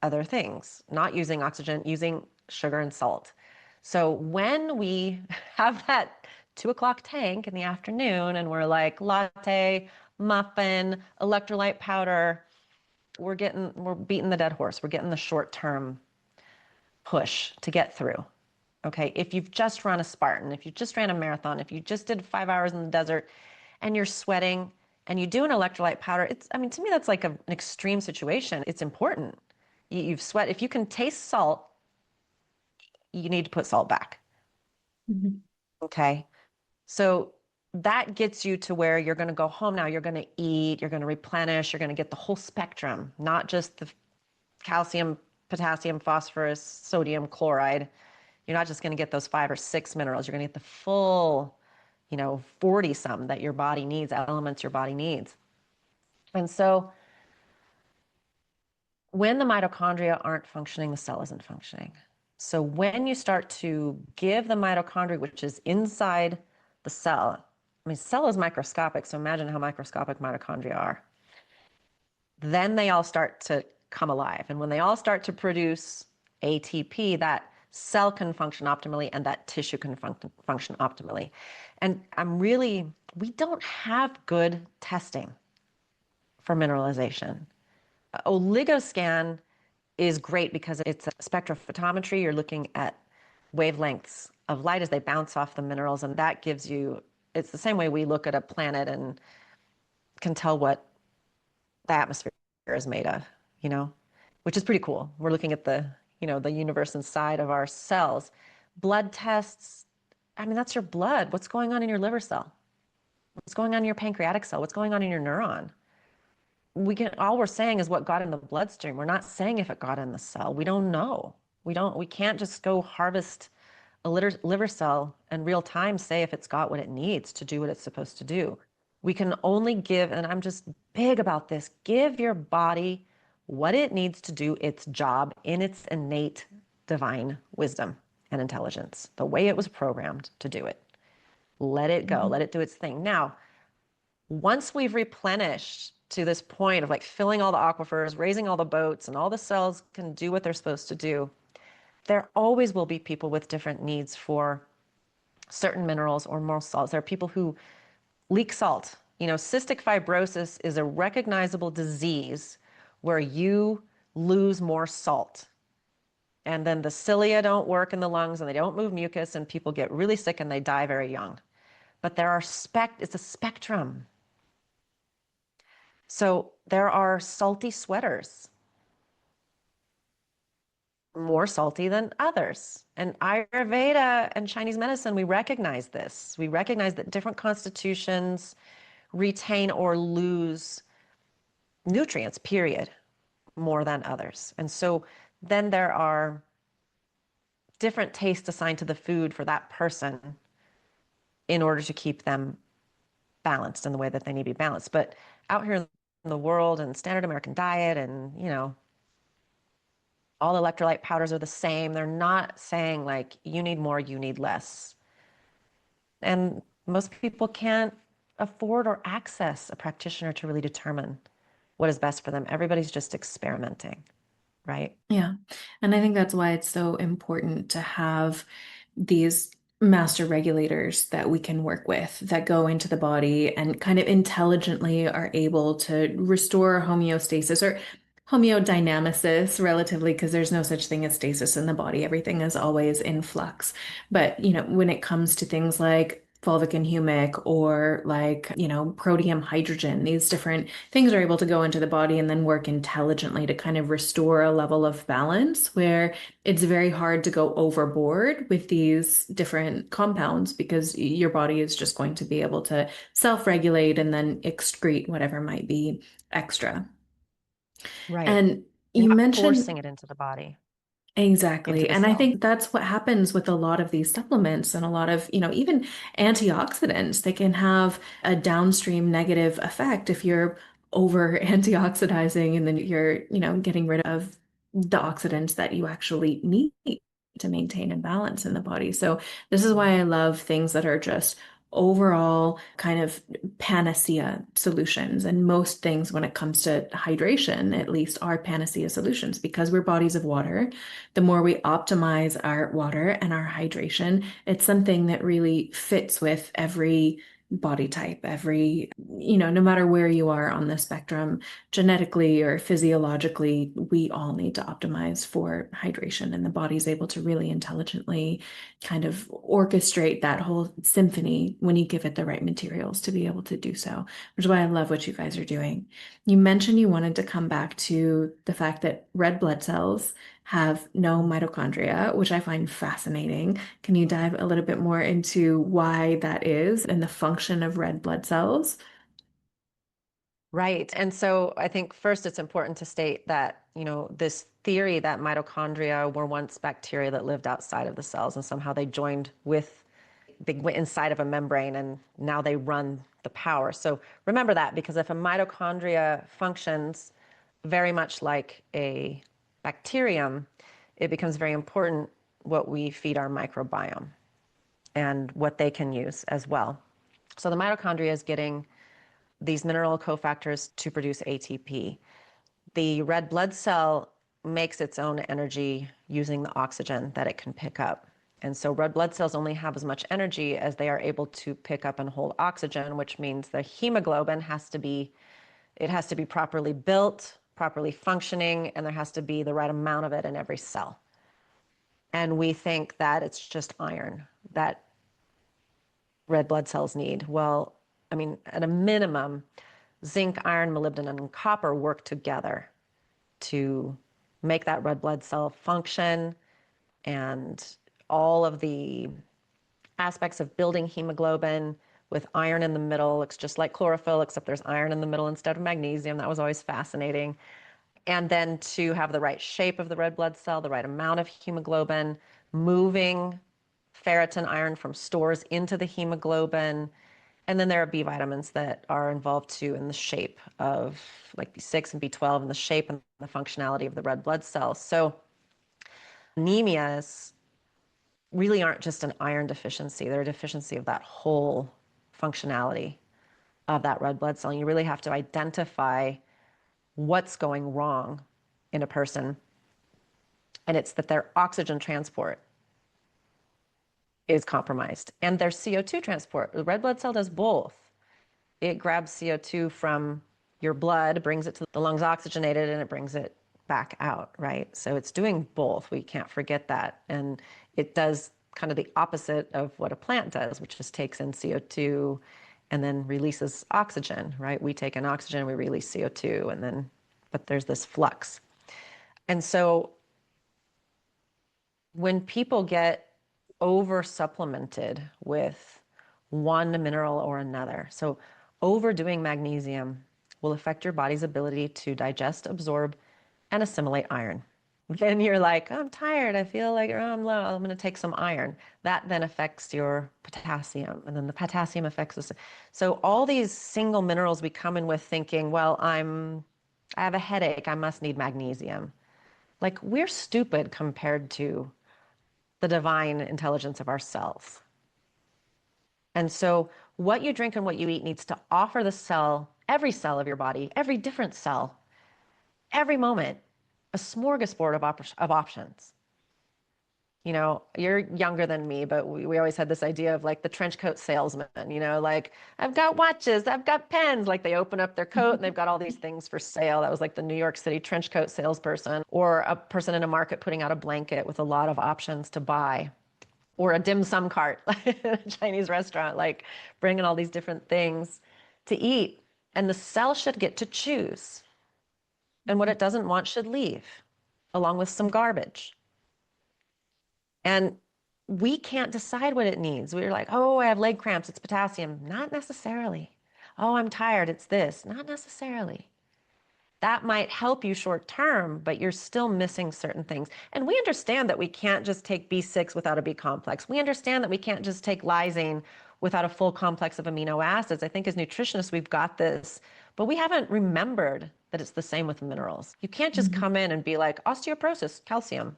other things, not using oxygen, using sugar and salt. So when we have that 2 o'clock tank in the afternoon and we're like latte, muffin, electrolyte powder, we're beating the dead horse. We're getting the short-term push to get through. Okay. If you've just run a Spartan, if you just ran a marathon, if you just did 5 hours in the desert and you're sweating and you do an electrolyte powder, I mean, to me, that's like an extreme situation. It's important. You've sweat. If you can taste salt, you need to put salt back. Mhm. Okay. So that gets you to where you're going to go home now. You're going to eat, you're going to replenish, you're going to get the whole spectrum, not just the calcium, potassium, phosphorus, sodium, chloride. You're not just going to get those 5 or 6 minerals. You're going to get the full, 40 some that your body needs, elements your body needs. And so when the mitochondria aren't functioning, the cell isn't functioning. So when you start to give the mitochondria, which is inside the cell, I mean, cell is microscopic, so imagine how microscopic mitochondria are. Then they all start to come alive. And when they all start to produce ATP, that cell can function optimally and that tissue can function optimally. And we don't have good testing for mineralization. Oligoscan is great because it's a spectrophotometry. You're looking at wavelengths of light as they bounce off the minerals, and that gives you, it's the same way we look at a planet and can tell what the atmosphere is made of, you know, which is pretty cool. We're looking at the universe inside of our cells. Blood tests, I mean, that's your blood. What's going on in your liver cell? What's going on in your pancreatic cell? What's going on in your neuron? All we're saying is what got in the bloodstream. We're not saying if it got in the cell. We don't know. We can't just go harvest a liver cell and real time say if it's got what it needs to do what it's supposed to do. We can only give, and I'm just big about this, give your body what it needs to do its job in its innate divine wisdom and intelligence, the way it was programmed to do it. Let it go, let it do its thing. Now, once we've replenished to this point of like filling all the aquifers, raising all the boats, and all the cells can do what they're supposed to do, there always will be people with different needs for certain minerals or more salts. There are people who leak salt. Cystic fibrosis is a recognizable disease where you lose more salt. And then the cilia don't work in the lungs and they don't move mucus and people get really sick and they die very young. But it's a spectrum. So there are salty sweaters, more salty than others. And Ayurveda and Chinese medicine, we recognize this. We recognize that different constitutions retain or lose nutrients, period, more than others. And so then there are different tastes assigned to the food for that person in order to keep them balanced in the way that they need to be balanced. But out here in the world and standard American diet and, all electrolyte powders are the same. They're not saying like, you need more, you need less. And most people can't afford or access a practitioner to really determine what is best for them. Everybody's just experimenting, right? Yeah. And I think that's why it's so important to have these master regulators that we can work with that go into the body and kind of intelligently are able to restore homeostasis or homeodynamics relatively, because there's no such thing as stasis in the body. Everything is always in flux. But, when it comes to things like fulvic and humic or like, protein, hydrogen, these different things are able to go into the body and then work intelligently to kind of restore a level of balance where it's very hard to go overboard with these different compounds because your body is just going to be able to self-regulate and then excrete whatever might be extra. Right. And You're you not mentioned forcing it into the body, into exactly. the And I cell. think that's what happens with a lot of these supplements and a lot of, even antioxidants. They can have a downstream negative effect if you're over antioxidizing and then you're, getting rid of the oxidants that you actually need to maintain and balance in the body. So this is why I love things that are just overall kind of panacea solutions. And most things when it comes to hydration, at least, are panacea solutions because we're bodies of water. The more we optimize our water and our hydration, it's something that really fits with every body type, every, no matter where you are on the spectrum, genetically or physiologically, we all need to optimize for hydration, and the body's able to really intelligently kind of orchestrate that whole symphony when you give it the right materials to be able to do so, which is why I love what you guys are doing. You mentioned you wanted to come back to the fact that red blood cells have no mitochondria, which I find fascinating. Can you dive a little bit more into why that is and the function of red blood cells? Right. And so I think first it's important to state that, this theory that mitochondria were once bacteria that lived outside of the cells and somehow they went inside of a membrane and now they run the power. So remember that, because if a mitochondria functions very much like a bacterium, it becomes very important what we feed our microbiome and what they can use as well. So the mitochondria is getting these mineral cofactors to produce ATP. The red blood cell makes its own energy using the oxygen that it can pick up. And so red blood cells only have as much energy as they are able to pick up and hold oxygen, which means the hemoglobin has to be properly built, properly functioning, and there has to be the right amount of it in every cell. And we think that it's just iron that red blood cells need. Well, I mean, at a minimum, zinc, iron, molybdenum, and copper work together to make that red blood cell function, and all of the aspects of building hemoglobin with iron in the middle. It's just like chlorophyll, except there's iron in the middle instead of magnesium. That was always fascinating. And then to have the right shape of the red blood cell, the right amount of hemoglobin, moving ferritin, iron from stores into the hemoglobin. And then there are B vitamins that are involved too in the shape of like B6 and B12 and the shape and the functionality of the red blood cells. So anemias really aren't just an iron deficiency. They're a deficiency of that whole functionality of that red blood cell. And you really have to identify what's going wrong in a person. And it's that their oxygen transport is compromised and their CO2 transport. The red blood cell does both. It grabs CO2 from your blood, brings it to the lungs oxygenated, and it brings it back out, right? So it's doing both. We can't forget that. And it does kind of the opposite of what a plant does, which just takes in CO2 and then releases oxygen, right? We take in oxygen, we release CO2, but there's this flux. And so when people get over supplemented with one mineral or another, so overdoing magnesium will affect your body's ability to digest, absorb, and assimilate iron. Then you're like, I'm tired, I feel like I'm low, I'm going to take some iron. That then affects your potassium, and then the potassium affects us. So all these single minerals we come in with thinking, well, I have a headache, I must need magnesium. Like, we're stupid compared to the divine intelligence of our cells. And so what you drink and what you eat needs to offer the cell, every cell of your body, every different cell, every moment, a smorgasbord of options. You're younger than me, but we always had this idea of like the trench coat salesman, like, I've got watches, I've got pens, like they open up their coat and they've got all these things for sale. That was like the New York City trench coat salesperson, or a person in a market putting out a blanket with a lot of options to buy, or a dim sum cart, like a Chinese restaurant, like bringing all these different things to eat. And the cell should get to choose. And what it doesn't want should leave, along with some garbage. And we can't decide what it needs. We're like, oh, I have leg cramps, it's potassium. Not necessarily. Oh, I'm tired, it's this. Not necessarily. That might help you short term, but you're still missing certain things. And we understand that we can't just take B6 without a B complex. We understand that we can't just take lysine without a full complex of amino acids. I think as nutritionists, we've got this, but we haven't remembered that it's the same with minerals. You can't just come in and be like, osteoporosis, calcium.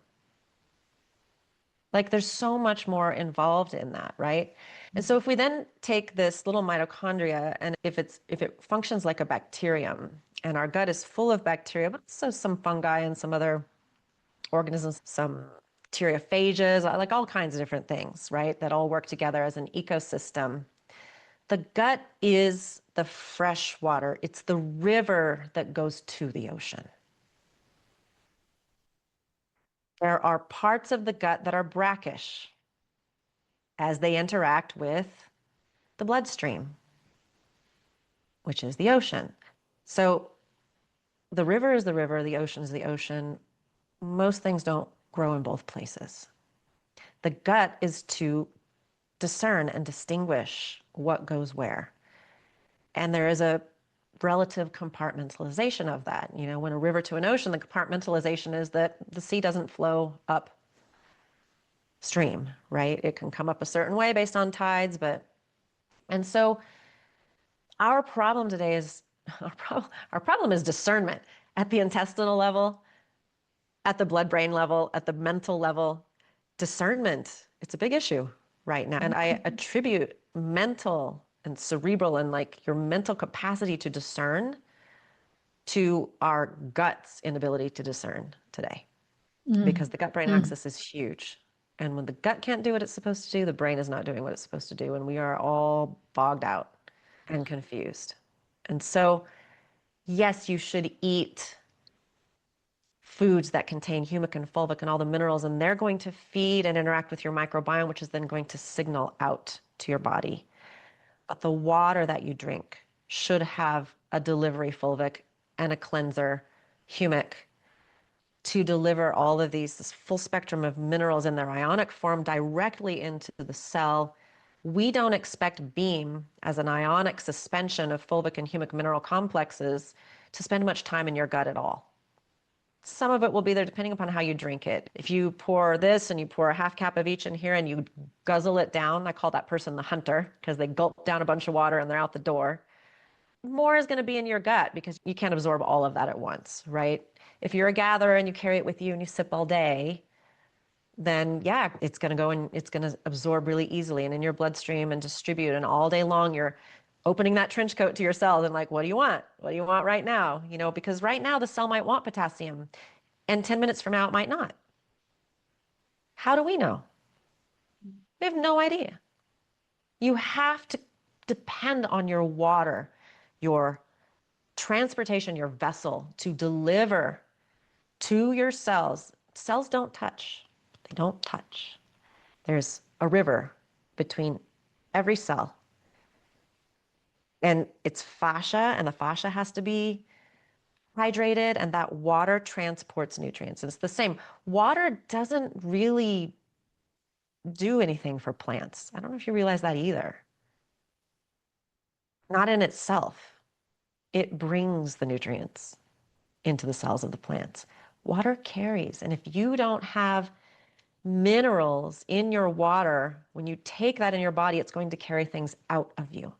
Like there's so much more involved in that, right? And so if we then take this little mitochondria and if it functions like a bacterium and our gut is full of bacteria, but also some fungi and some other organisms, some bacteriophages, like all kinds of different things, right? That all work together as an ecosystem. The gut is the fresh water. It's the river that goes to the ocean. There are parts of the gut that are brackish as they interact with the bloodstream, which is the ocean. So the river is the river, the ocean is the ocean. Most things don't grow in both places. The gut is to discern and distinguish what goes where. And there is a relative compartmentalization of that. You know, when a river to an ocean, the compartmentalization is that the sea doesn't flow upstream, right? It can come up a certain way based on tides, and so our problem today is, our problem is discernment at the intestinal level, at the blood-brain level, at the mental level. Discernment, it's a big issue right now. And I attribute mental and cerebral and like your mental capacity to discern to our gut's inability to discern today. Because the gut-brain axis is huge. And when the gut can't do what it's supposed to do, the brain is not doing what it's supposed to do. And we are all bogged out and confused. And so, yes, you should eat foods that contain humic and fulvic and all the minerals, and they're going to feed and interact with your microbiome, which is then going to signal out to your body. But the water that you drink should have a delivery fulvic and a cleanser humic to deliver all of these, this full spectrum of minerals in their ionic form directly into the cell. We don't expect beam as an ionic suspension of fulvic and humic mineral complexes to spend much time in your gut at all. Some of it will be there depending upon how you drink it. If you pour this and you pour a half cup of each in here and you guzzle it down, I call that person the hunter because they gulp down a bunch of water and they're out the door. More is going to be in your gut because you can't absorb all of that at once, right? If you're a gatherer and you carry it with you and you sip all day, then yeah, it's going to go and it's going to absorb really easily and in your bloodstream and distribute. And all day long, you're opening that trench coat to your cells and like, what do you want? What do you want right now? You know, because right now the cell might want potassium and 10 minutes from now it might not. How do we know? We have no idea. You have to depend on your water, your transportation, your vessel to deliver to your cells. Cells don't touch. They don't touch. There's a river between every cell. And it's fascia, and the fascia has to be hydrated, and that water transports nutrients. It's the same. Water doesn't really do anything for plants. I don't know if you realize that either. Not in itself. It brings the nutrients into the cells of the plants. Water carries, and if you don't have minerals in your water, when you take that in your body, it's going to carry things out of you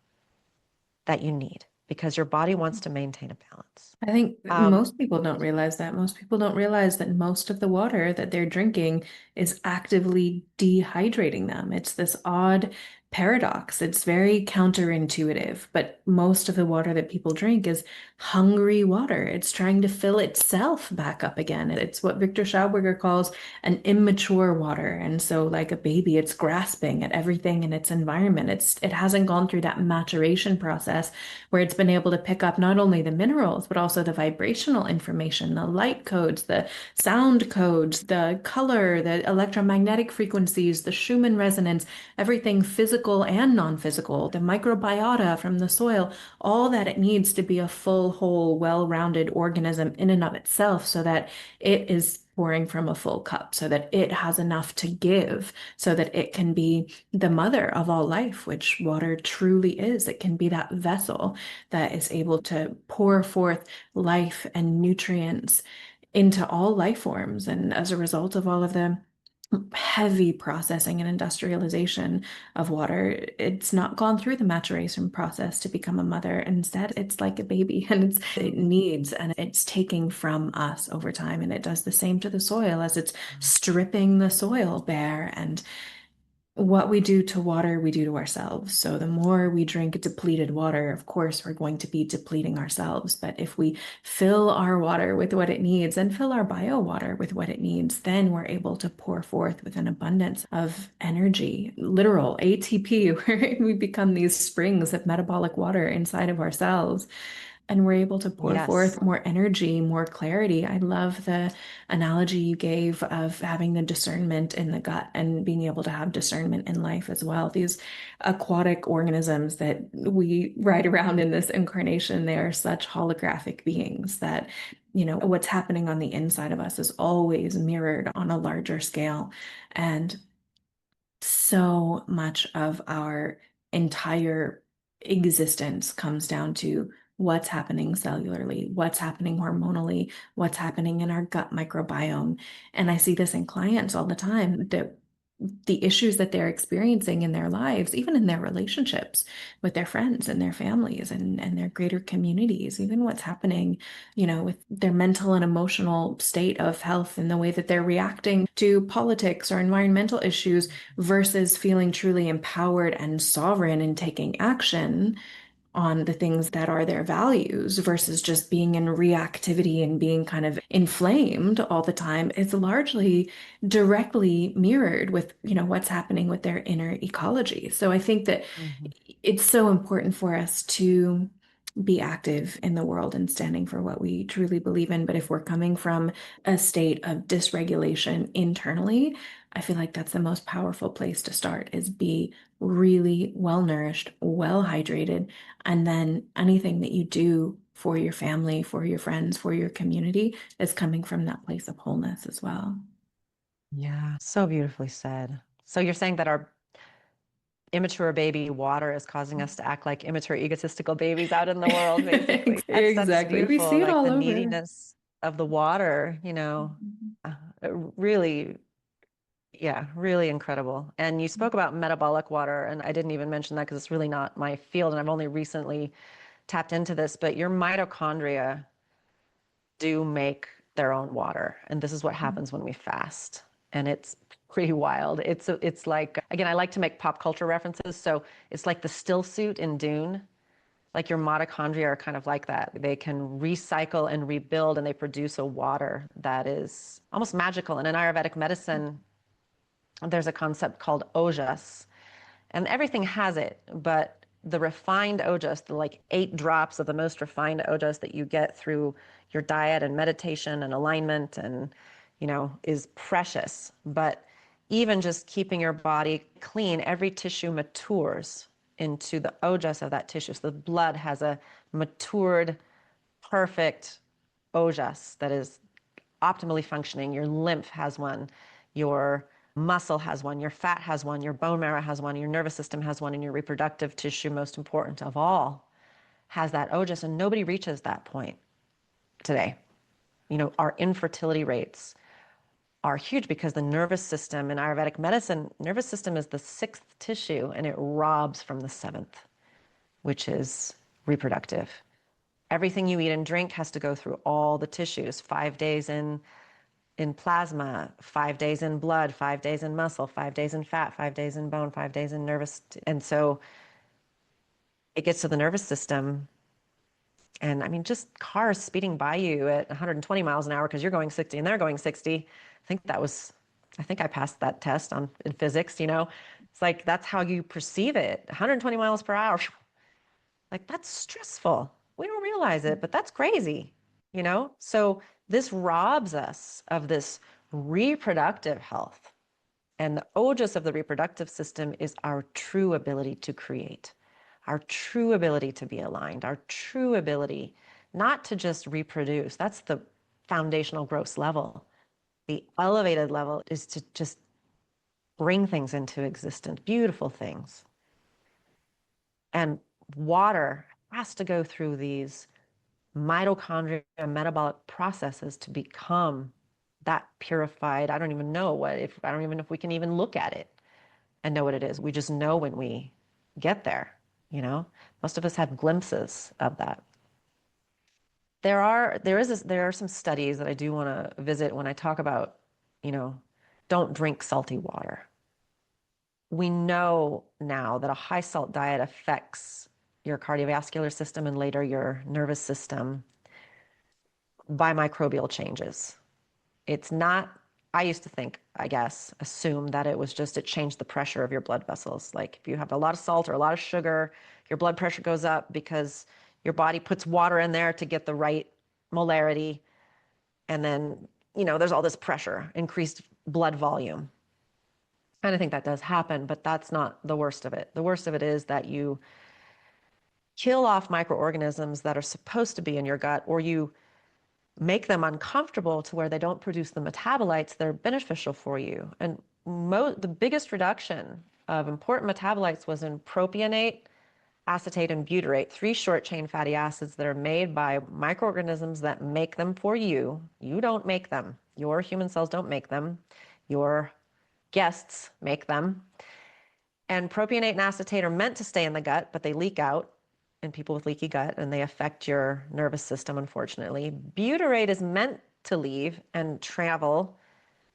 that you need because your body wants to maintain a balance. I think most people don't realize that. Most people don't realize that most of the water that they're drinking is actively dehydrating them. It's this odd paradox. It's very counterintuitive, but most of the water that people drink is hungry water. It's trying to fill itself back up again. It's what Victor Schauberger calls an immature water. And so like a baby, it's grasping at everything in its environment. It hasn't gone through that maturation process where it's been able to pick up not only the minerals, but also the vibrational information, the light codes, the sound codes, the color, the electromagnetic frequencies, the Schumann resonance, everything physical and non-physical, the microbiota from the soil, all that it needs to be a full, whole, well-rounded organism in and of itself so that it is pouring from a full cup, so that it has enough to give, so that it can be the mother of all life, which water truly is. It can be that vessel that is able to pour forth life and nutrients into all life forms. And as a result of all of the heavy processing and industrialization of water. It's not gone through the maturation process to become a mother. Instead, it's like a baby and it needs and it's taking from us over time. And it does the same to the soil as it's stripping the soil bare. And what we do to water, we do to ourselves. So the more we drink depleted water, of course, we're going to be depleting ourselves. But if we fill our water with what it needs and fill our bio water with what it needs, then we're able to pour forth with an abundance of energy, literal ATP, where we become these springs of metabolic water inside of ourselves and we're able to pour Yes. forth more energy, more clarity. I love the analogy you gave of having the discernment in the gut and being able to have discernment in life as well. These aquatic organisms that we ride around in this incarnation, they are such holographic beings that, what's happening on the inside of us is always mirrored on a larger scale. And so much of our entire existence comes down to what's happening cellularly, what's happening hormonally, what's happening in our gut microbiome. And I see this in clients all the time that the issues that they're experiencing in their lives, even in their relationships with their friends and their families and their greater communities, even what's happening, with their mental and emotional state of health and the way that they're reacting to politics or environmental issues versus feeling truly empowered and sovereign and taking action on the things that are their values versus just being in reactivity and being kind of inflamed all the time. It's largely directly mirrored with, what's happening with their inner ecology. So I think that Mhm. it's so important for us to be active in the world and standing for what we truly believe in. But if we're coming from a state of dysregulation internally, I feel like that's the most powerful place to start is be really well nourished, well hydrated, and then anything that you do for your family, for your friends, for your community is coming from that place of wholeness as well. Yeah, so beautifully said. So you're saying that our immature baby water is causing us to act like immature egotistical babies out in the world, basically. That's Exactly. We beautiful. see it Like all the over. neediness of the water, really, yeah, really incredible. And you spoke about metabolic water, and I didn't even mention that because it's really not my field, and I've only recently tapped into this, but your mitochondria do make their own water. And this is what happens when we fast. And it's pretty wild. It's like, again, I like to make pop culture references. So it's like the still suit in Dune. Like your mitochondria are kind of like that. They can recycle and rebuild, and they produce a water that is almost magical. And in Ayurvedic medicine, there's a concept called ojas, and everything has it, but the refined ojas, the like 8 drops of the most refined ojas that you get through your diet and meditation and alignment and, is precious. But even just keeping your body clean, every tissue matures into the ojas of that tissue. So the blood has a matured, perfect ojas that is optimally functioning. Your lymph has one, your muscle has one, your fat has one, your bone marrow has one, your nervous system has one, and your reproductive tissue, most important of all, has that ojas, and nobody reaches that point today. Our infertility rates are huge because the nervous system in Ayurvedic medicine, nervous system is the 6th tissue and it robs from the 7th, which is reproductive. Everything you eat and drink has to go through all the tissues, 5 days in plasma, 5 days in blood, 5 days in muscle, 5 days in fat, 5 days in bone, 5 days in nervous. And so it gets to the nervous system. And I mean, just cars speeding by you at 120 miles an hour because you're going 60 and they're going 60. I think I passed that test in physics. It's like that's how you perceive it. 120 miles per hour. Like that's stressful. We don't realize it, but that's crazy. So this robs us of this reproductive health. And the ojas of the reproductive system is our true ability to create, our true ability to be aligned, our true ability not to just reproduce. That's the foundational gross level. The elevated level is to just bring things into existence, beautiful things. And water has to go through these mitochondria metabolic processes to become that purified. I don't even know if we can even look at it and know what it is. We just know when we get there, you know? Most of us have glimpses of that. There are some studies that I do want to visit when I talk about, don't drink salty water. We know now that a high salt diet affects your cardiovascular system and later your nervous system by microbial changes. It's not, I used to think, assume that it changed the pressure of your blood vessels. Like if you have a lot of salt or a lot of sugar, your blood pressure goes up because your body puts water in there to get the right molarity. And then, there's all this pressure, increased blood volume. And I think that does happen, but that's not the worst of it. The worst of it is that you kill off microorganisms that are supposed to be in your gut, or you make them uncomfortable to where they don't produce the metabolites that are beneficial for you. And the biggest reduction of important metabolites was in propionate, acetate, and butyrate, 3 short-chain fatty acids that are made by microorganisms that make them for you. You don't make them. Your human cells don't make them. Your guests make them. And propionate and acetate are meant to stay in the gut, but they leak out in people with leaky gut, and they affect your nervous system, unfortunately. Butyrate is meant to leave and travel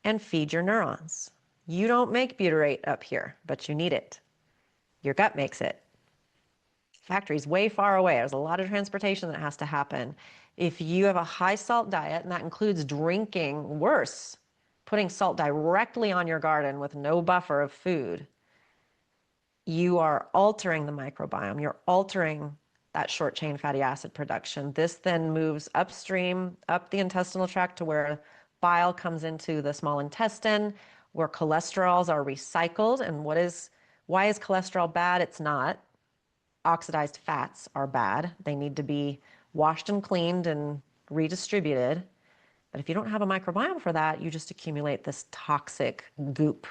and feed your neurons. You don't make butyrate up here, but you need it. Your gut makes it. Factory's way far away. There's a lot of transportation that has to happen. If you have a high salt diet, and that includes drinking, worse, putting salt directly on your garden with no buffer of food, you are altering the microbiome. You're altering that short chain fatty acid production. This then moves upstream, up the intestinal tract to where bile comes into the small intestine, where cholesterols are recycled. And why is cholesterol bad? It's not. Oxidized fats are bad. They need to be washed and cleaned and redistributed. But if you don't have a microbiome for that, you just accumulate this toxic goop.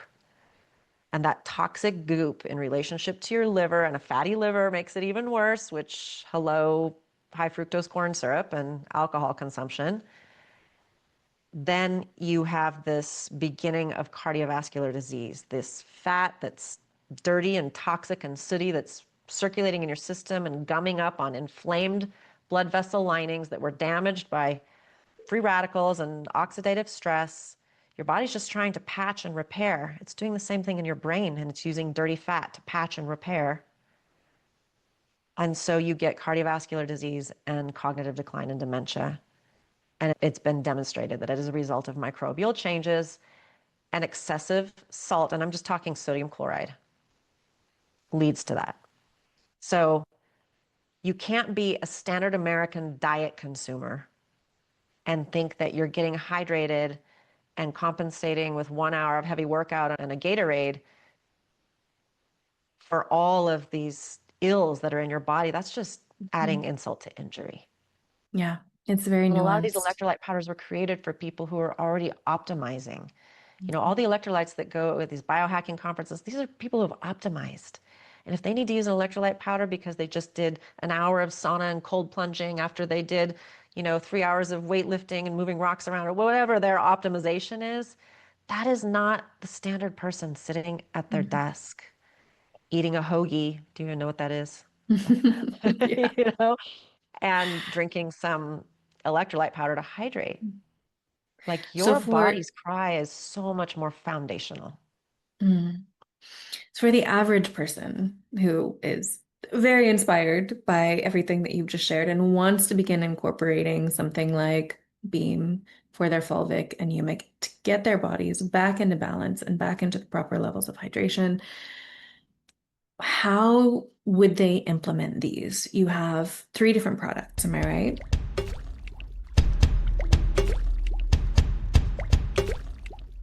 And that toxic goop in relationship to your liver, and a fatty liver makes it even worse, which, hello, high fructose corn syrup and alcohol consumption. Then you have this beginning of cardiovascular disease, this fat that's dirty and toxic and sooty that's circulating in your system and gumming up on inflamed blood vessel linings that were damaged by free radicals and oxidative stress. Your body's just trying to patch and repair. It's doing the same thing in your brain, and it's using dirty fat to patch and repair. And so you get cardiovascular disease and cognitive decline and dementia. And it's been demonstrated that it is a result of microbial changes and excessive salt, and I'm just talking sodium chloride, leads to that. So you can't be a standard American diet consumer and think that you're getting hydrated and compensating with 1 hour of heavy workout and a Gatorade for all of these ills that are in your body. That's just adding insult to injury. Yeah, it's very nuanced. A lot of these electrolyte powders were created for people who are already optimizing. All the electrolytes that go with these biohacking conferences, these are people who have optimized. And if they need to use an electrolyte powder because they just did an hour of sauna and cold plunging after they did 3 hours of weightlifting and moving rocks around, or whatever their optimization is, that is not the standard person sitting at their desk eating a hoagie. Do you even know what that is? Yeah. And drinking some electrolyte powder to hydrate. Like your body's cry is so much more foundational. So for the average person who is very inspired by everything that you've just shared and wants to begin incorporating something like Beam for their fulvic and humic to get their bodies back into balance and back into the proper levels of hydration, how would they implement these? You have 3 different products, am I right?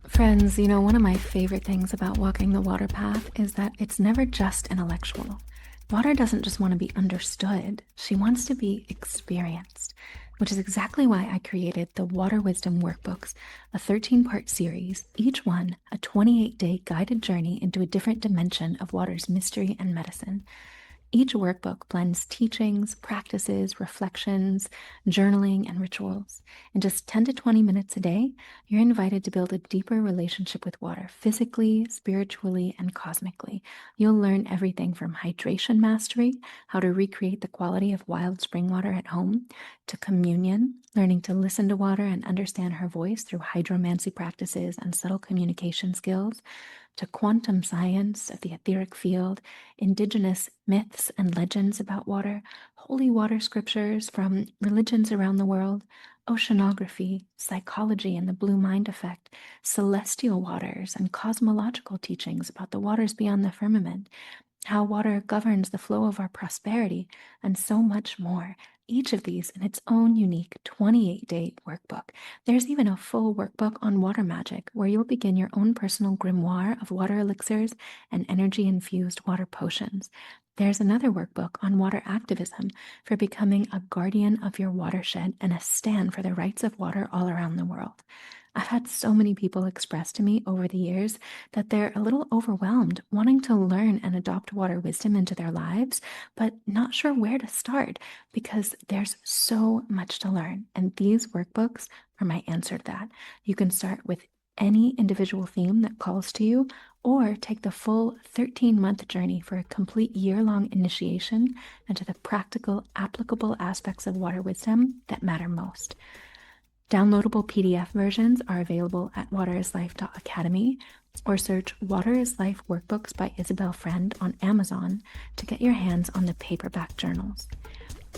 Friends, one of my favorite things about walking the water path is that it's never just intellectual. Water doesn't just want to be understood. She wants to be experienced, which is exactly why I created the Water Wisdom Workbooks, a 13-part series, each one a 28-day guided journey into a different dimension of water's mystery and medicine. Each workbook blends teachings, practices, reflections, journaling, and rituals. In just 10 to 20 minutes a day, you're invited to build a deeper relationship with water, physically, spiritually, and cosmically. You'll learn everything from hydration mastery, how to recreate the quality of wild spring water at home, to communion, learning to listen to water and understand her voice through hydromancy practices and subtle communication skills, to quantum science of the etheric field, indigenous myths and legends about water, holy water scriptures from religions around the world, oceanography, psychology and the blue mind effect, celestial waters and cosmological teachings about the waters beyond the firmament, how water governs the flow of our prosperity, and so much more. Each of these in its own unique 28-day workbook. There's even a full workbook on water magic where you'll begin your own personal grimoire of water elixirs and energy-infused water potions. There's another workbook on water activism for becoming a guardian of your watershed and a stand for the rights of water all around the world. I've had so many people express to me over the years that they're a little overwhelmed, wanting to learn and adopt water wisdom into their lives, but not sure where to start because there's so much to learn. And these workbooks are my answer to that. You can start with any individual theme that calls to you, or take the full 13-month journey for a complete year-long initiation into the practical, applicable aspects of water wisdom that matter most. Downloadable PDF versions are available at waterislife.academy, or search Water is Life Workbooks by Isabel Friend on Amazon to get your hands on the paperback journals.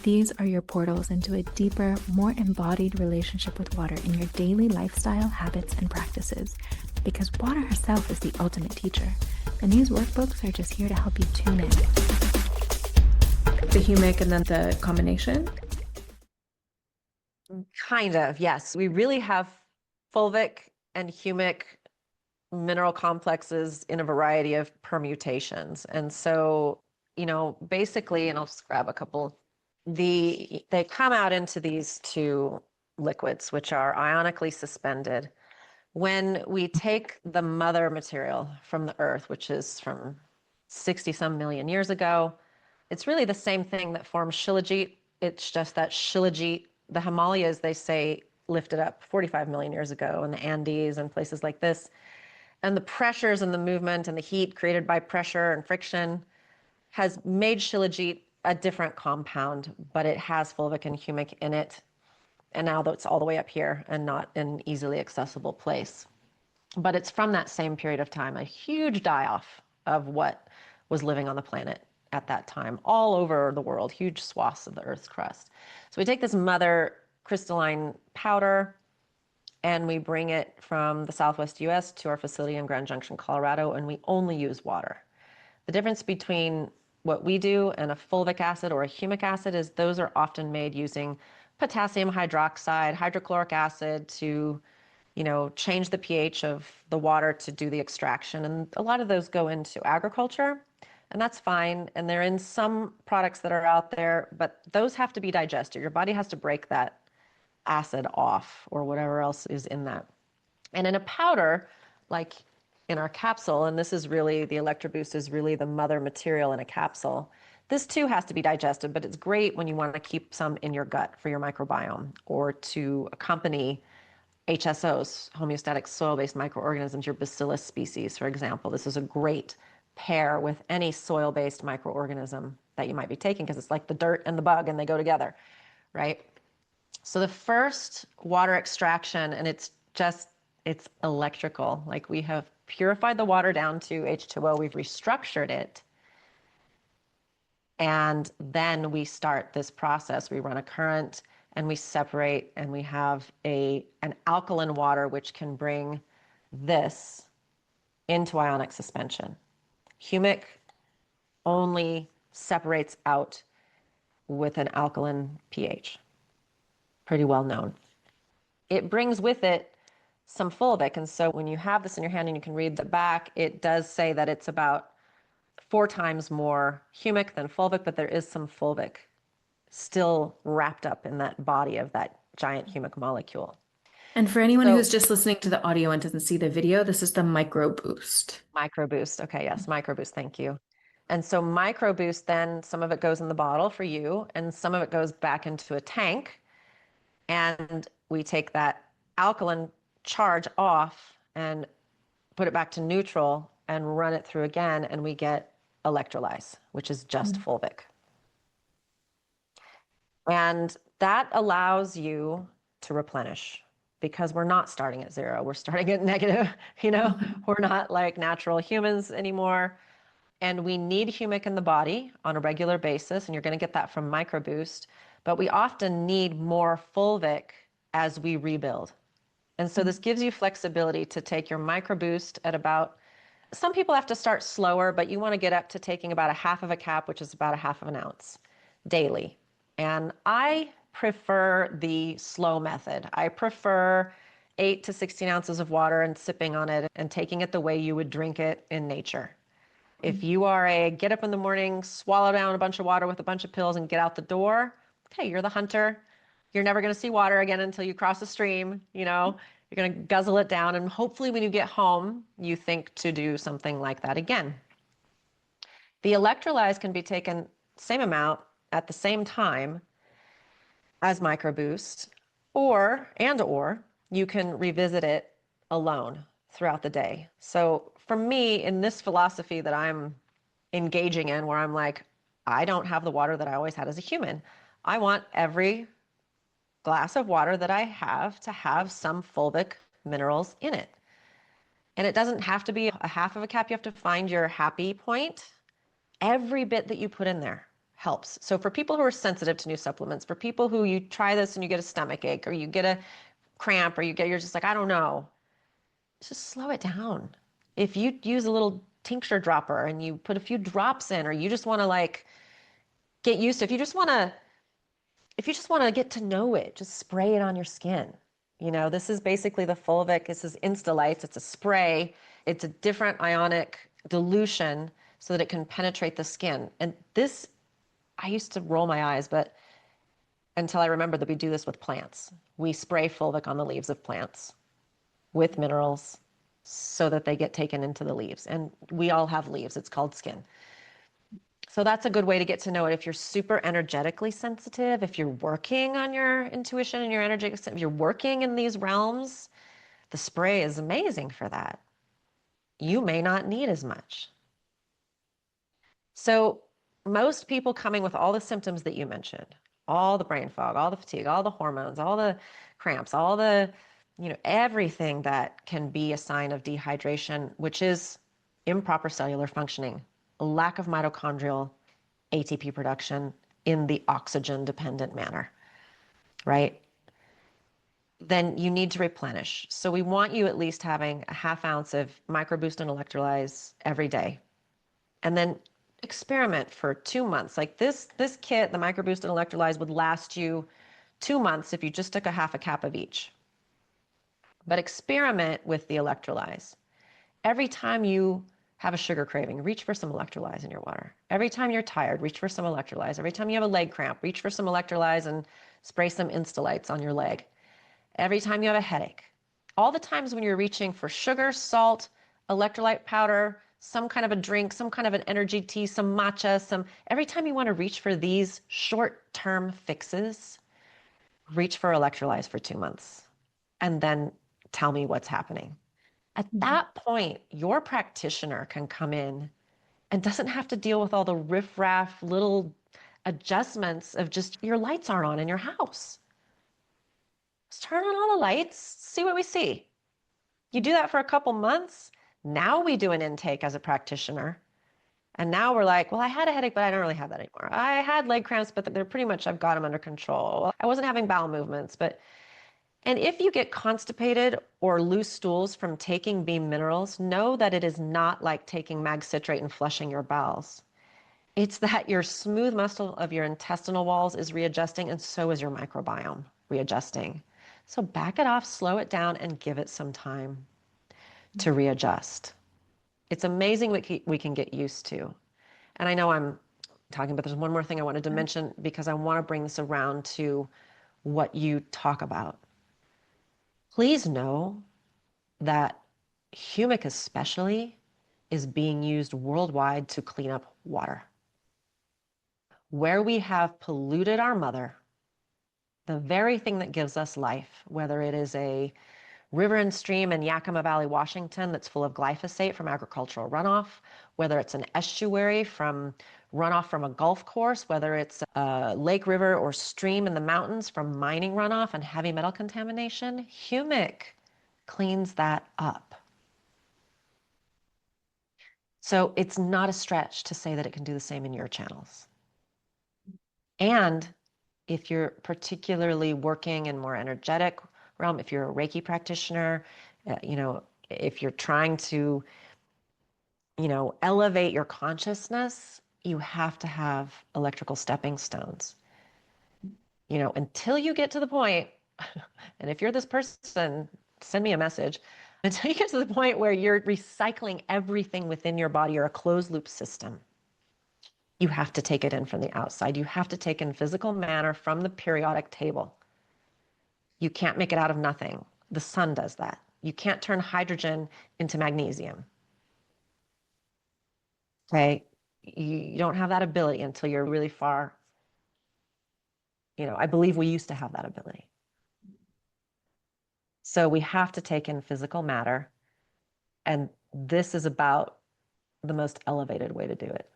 These are your portals into a deeper, more embodied relationship with water in your daily lifestyle, habits, and practices, because water herself is the ultimate teacher, and these workbooks are just here to help you tune in. The humic and then the combination? Kind of, yes. We really have fulvic and humic mineral complexes in a variety of permutations. And so, basically, and I'll just grab a couple, they come out into these two liquids, which are ionically suspended. When we take the mother material from the earth, which is from 60 some million years ago, it's really the same thing that forms shilajit. It's just that shilajit, the Himalayas, they say, lifted up 45 million years ago, and the Andes and places like this. And the pressures and the movement and the heat created by pressure and friction has made shilajit a different compound, but it has fulvic and humic in it. And now it's all the way up here and not in an easily accessible place. But it's from that same period of time, a huge die-off of what was living on the planet at that time, all over the world, huge swaths of the Earth's crust. So we take this mother crystalline powder and we bring it from the Southwest US to our facility in Grand Junction, Colorado, and we only use water. The difference between what we do and a fulvic acid or a humic acid is those are often made using potassium hydroxide, hydrochloric acid to change the pH of the water to do the extraction. And a lot of those go into agriculture, and that's fine. And they're in some products that are out there, but those have to be digested. Your body has to break that acid off or whatever else is in that. And in a powder, like in our capsule, and this is really, the ElectroBoost is really the mother material in a capsule. This too has to be digested, but it's great when you want to keep some in your gut for your microbiome or to accompany HSOs, homeostatic soil-based microorganisms, your bacillus species, for example. This is a great pair with any soil-based microorganism that you might be taking because it's like the dirt and the bug and they go together, right? So the first water extraction, and it's electrical. Like we have purified the water down to H2O, we've restructured it, and then we start this process. We run a current and we separate, and we have an alkaline water which can bring this into ionic suspension. Humic only separates out with an alkaline pH. Pretty well known. It brings with it some fulvic, and so when you have this in your hand and you can read the back, it does say that it's about 4 times more humic than fulvic, but there is some fulvic still wrapped up in that body of that giant humic molecule. And for anyone who's just listening to the audio and doesn't see the video, this is the MicroBoost. MicroBoost. Okay, yes, MicroBoost. Thank you. And so MicroBoost, then some of it goes in the bottle for you, and some of it goes back into a tank. And we take that alkaline charge off and put it back to neutral and run it through again, and we get electrolyze, which is just fulvic. And that allows you to replenish because we're not starting at zero. We're starting at negative, we're not like natural humans anymore. And we need humic in the body on a regular basis, and you're going to get that from MicroBoost. But we often need more fulvic as we rebuild. And so this gives you flexibility to take your MicroBoost at about, some people have to start slower, but you want to get up to taking about a half of a cap, which is about a half of an ounce daily. And I prefer the slow method. I prefer 8 to 16 ounces of water and sipping on it and taking it the way you would drink it in nature. If you are a get up in the morning, swallow down a bunch of water with a bunch of pills and get out the door, okay, you're the hunter. You're never going to see water again until you cross a stream, You're going to guzzle it down, and hopefully when you get home, you think to do something like that again. The electrolytes can be taken same amount at the same time as MicroBoost, or you can revisit it alone throughout the day. So for me, in this philosophy that I'm engaging in, where I'm like, I don't have the water that I always had as a human. I want every glass of water that I have to have some fulvic minerals in it. And it doesn't have to be a half of a cap. You have to find your happy point. Every bit that you put in there helps. So for people who are sensitive to new supplements, for people who you try this and you get a stomach ache or you get a cramp or you're just like, I don't know, just slow it down. If you use a little tincture dropper and you put a few drops in, or you just want to like get used to, if you just want to get to know it, just spray it on your skin. This is basically the fulvic. This is Instalights. It's a spray. It's a different ionic dilution so that it can penetrate the skin. And this, I used to roll my eyes, but until I remembered that we do this with plants. We spray fulvic on the leaves of plants with minerals so that they get taken into the leaves. And we all have leaves. It's called skin. So that's a good way to get to know it. If you're super energetically sensitive, if you're working on your intuition and your energy, if you're working in these realms, the spray is amazing for that. You may not need as much. So most people coming with all the symptoms that you mentioned, all the brain fog, all the fatigue, all the hormones, all the cramps, all the, everything that can be a sign of dehydration, which is improper cellular functioning, a lack of mitochondrial ATP production in the oxygen dependent manner, right? Then you need to replenish. So we want you at least having a half ounce of MicroBoost and electrolytes every day. And then experiment for 2 months. Like this kit, the MicroBoost and electrolytes, would last you 2 months if you just took a half a cap of each. But experiment with the electrolytes. Every time you have a sugar craving, reach for some electrolytes in your water. Every time you're tired, reach for some electrolytes. Every time you have a leg cramp, reach for some electrolytes and spray some Instalights on your leg. Every time you have a headache. All the times when you're reaching for sugar, salt, electrolyte powder, some kind of a drink, some kind of an energy tea, some matcha, every time you want to reach for these short-term fixes, reach for electrolytes for 2 months and then tell me what's happening. At that point, your practitioner can come in and doesn't have to deal with all the riffraff little adjustments of just your lights aren't on in your house. Just turn on all the lights, see what we see. You do that for a couple months. Now we do an intake as a practitioner. And now we're like, well, I had a headache, but I don't really have that anymore. I had leg cramps, but they're pretty much, I've got them under control. I wasn't having bowel movements, and if you get constipated or loose stools from taking B minerals, know that it is not like taking mag citrate and flushing your bowels. It's that your smooth muscle of your intestinal walls is readjusting, and so is your microbiome readjusting. So back it off, slow it down, and give it some time to readjust. It's amazing what we can get used to. And I know I'm talking, but there's one more thing I wanted to mention because I want to bring this around to what you talk about. Please know that humic especially is being used worldwide to clean up water. Where we have polluted our mother, the very thing that gives us life, whether it is a river and stream in Yakima Valley, Washington, that's full of glyphosate from agricultural runoff, whether it's an estuary from runoff from a golf course, whether it's a lake, river, or stream in the mountains from mining runoff and heavy metal contamination, humic cleans that up. So it's not a stretch to say that it can do the same in your channels. And if you're particularly working in more energetic realm, if you're a Reiki practitioner, if you're trying to, elevate your consciousness, you have to have electrical stepping stones. Until you get to the point, and if you're this person, send me a message, until you get to the point where you're recycling everything within your body or a closed loop system, you have to take it in from the outside. You have to take in physical matter from the periodic table. You can't make it out of nothing. The sun does that. You can't turn hydrogen into magnesium. Okay? You don't have that ability until you're really far. I believe we used to have that ability. So we have to take in physical matter. And this is about the most elevated way to do it.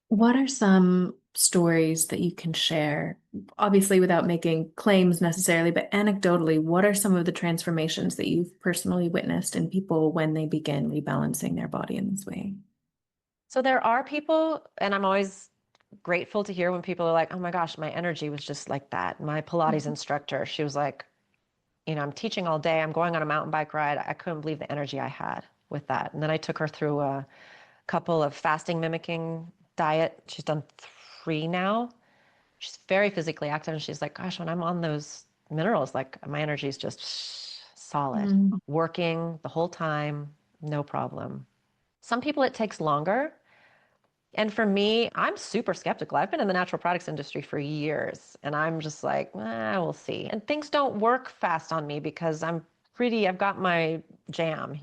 What are some stories that you can share? Obviously, without making claims necessarily, but anecdotally, what are some of the transformations that you've personally witnessed in people when they begin rebalancing their body in this way? So there are people, and I'm always grateful to hear when people are like, oh my gosh, my energy was just like that. My Pilates instructor, she was like, I'm teaching all day. I'm going on a mountain bike ride. I couldn't believe the energy I had with that. And then I took her through a couple of fasting mimicking diet. She's done 3 now. She's very physically active. And she's like, gosh, when I'm on those minerals, like my energy is just solid, working the whole time, no problem. Some people it takes longer. And for me, I'm super skeptical. I've been in the natural products industry for years, and I'm just like, we'll see. And things don't work fast on me because I've got my jam,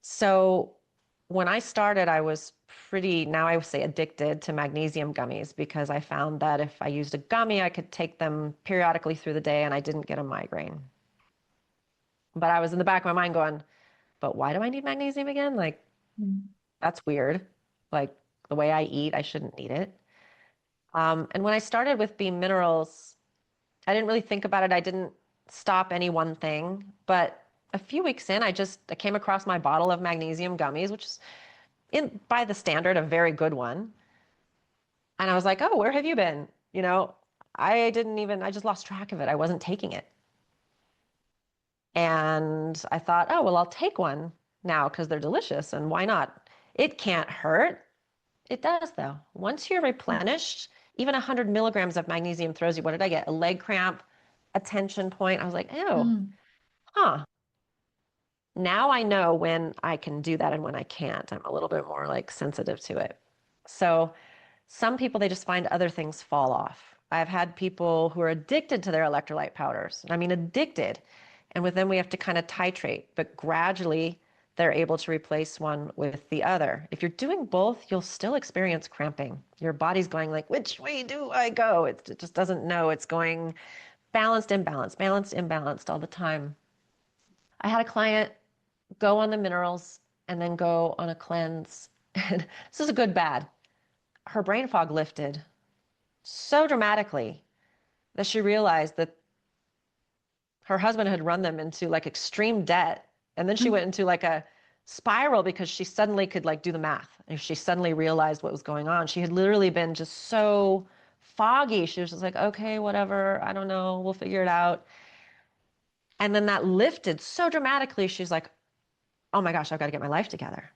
So when I started, I was now I would say addicted to magnesium gummies because I found that if I used a gummy, I could take them periodically through the day and I didn't get a migraine. But I was in the back of my mind going, but why do I need magnesium again? Like, that's weird. Like the way I eat, I shouldn't need it. And when I started with B Minerals, I didn't really think about it. I didn't stop any one thing. But a few weeks in, I came across my bottle of magnesium gummies, which is by the standard, a very good one. And I was like, oh, where have you been? I just lost track of it. I wasn't taking it. And I thought, oh, well, I'll take one now because they're delicious. And why not? It can't hurt. It does, though. Once you're replenished, even 100 milligrams of magnesium throws you, what did I get? A leg cramp, a tension point. I was like, ew, huh. Now I know when I can do that and when I can't. I'm a little bit more like sensitive to it. So some people, they just find other things fall off. I've had people who are addicted to their electrolyte powders. I mean, addicted. And with them, we have to kind of titrate, but gradually they're able to replace one with the other. If you're doing both, you'll still experience cramping. Your body's going like, which way do I go? It just doesn't know. It's going balanced, imbalanced all the time. I had a client go on the minerals and then go on a cleanse. And this is a good bad. Her brain fog lifted so dramatically that she realized that her husband had run them into like extreme debt. And then she went into like a spiral because she suddenly could like do the math. And she suddenly realized what was going on. She had literally been just so foggy. She was just like, okay, whatever. I don't know. We'll figure it out. And then that lifted so dramatically. She's like, oh my gosh, I've got to get my life together.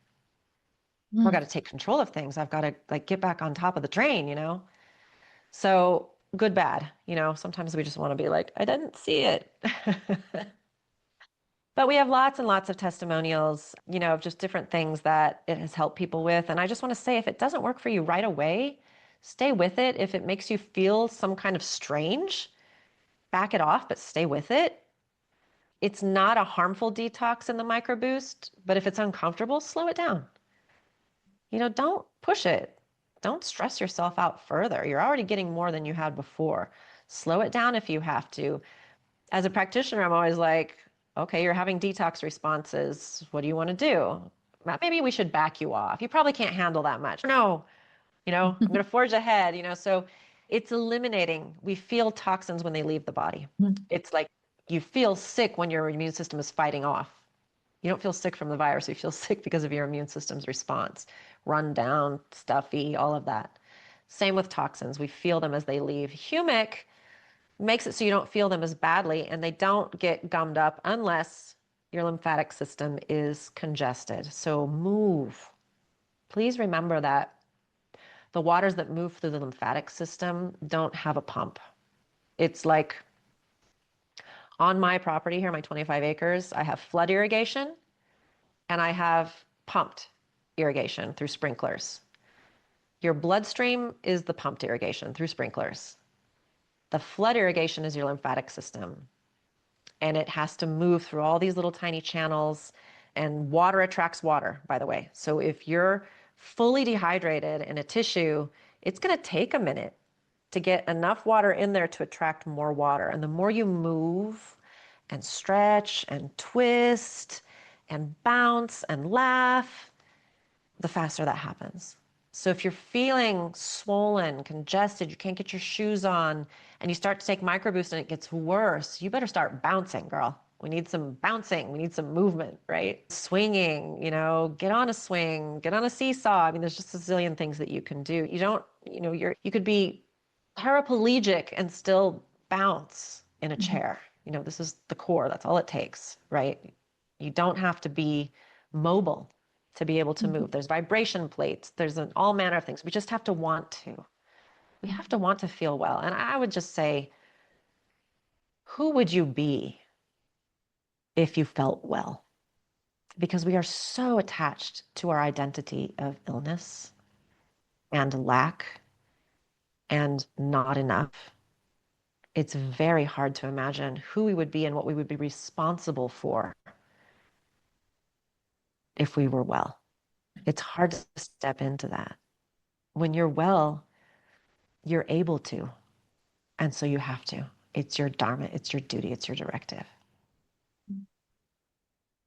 I've got to take control of things. I've got to like get back on top of the train. So good, bad, sometimes we just want to be like, I didn't see it. But we have lots and lots of testimonials, of just different things that it has helped people with. And I just want to say, if it doesn't work for you right away, stay with it. If it makes you feel some kind of strange, back it off, but stay with it. It's not a harmful detox in the microboost, but if it's uncomfortable, slow it down. Don't push it. Don't stress yourself out further. You're already getting more than you had before. Slow it down if you have to. As a practitioner, I'm always like, okay, you're having detox responses. What do you want to do? Maybe we should back you off. You probably can't handle that much. No, I'm going to forge ahead, so it's eliminating. We feel toxins when they leave the body. It's like you feel sick when your immune system is fighting off. You don't feel sick from the virus. You feel sick because of your immune system's response. Run down, stuffy, all of that. Same with toxins. We feel them as they leave. Humic makes it so you don't feel them as badly, and they don't get gummed up unless your lymphatic system is congested. So move. Please remember that the waters that move through the lymphatic system don't have a pump. It's like on my property here, my 25 acres, I have flood irrigation and I have pumped irrigation through sprinklers. Your bloodstream is the pumped irrigation through sprinklers. The flood irrigation is your lymphatic system. And it has to move through all these little tiny channels, and water attracts water, by the way. So if you're fully dehydrated in a tissue, it's going to take a minute to get enough water in there to attract more water. And the more you move and stretch and twist and bounce and laugh, the faster that happens. So if you're feeling swollen, congested, you can't get your shoes on, and you start to take microboost and it gets worse, you better start bouncing, girl. We need some bouncing. We need some movement, right? Swinging, get on a swing, get on a seesaw. I mean, there's just a zillion things that you can do. You don't, you could be paraplegic and still bounce in a chair. This is the core. That's all it takes, right? You don't have to be mobile to be able to move. There's vibration plates. There's all manner of things. We just have to want to. We have to want to feel well. And I would just say, who would you be if you felt well? Because we are so attached to our identity of illness and lack and not enough. It's very hard to imagine who we would be and what we would be responsible for if we were well. It's hard to step into that. When you're well, you're able to. And so you have to. It's your dharma, it's your duty, it's your directive.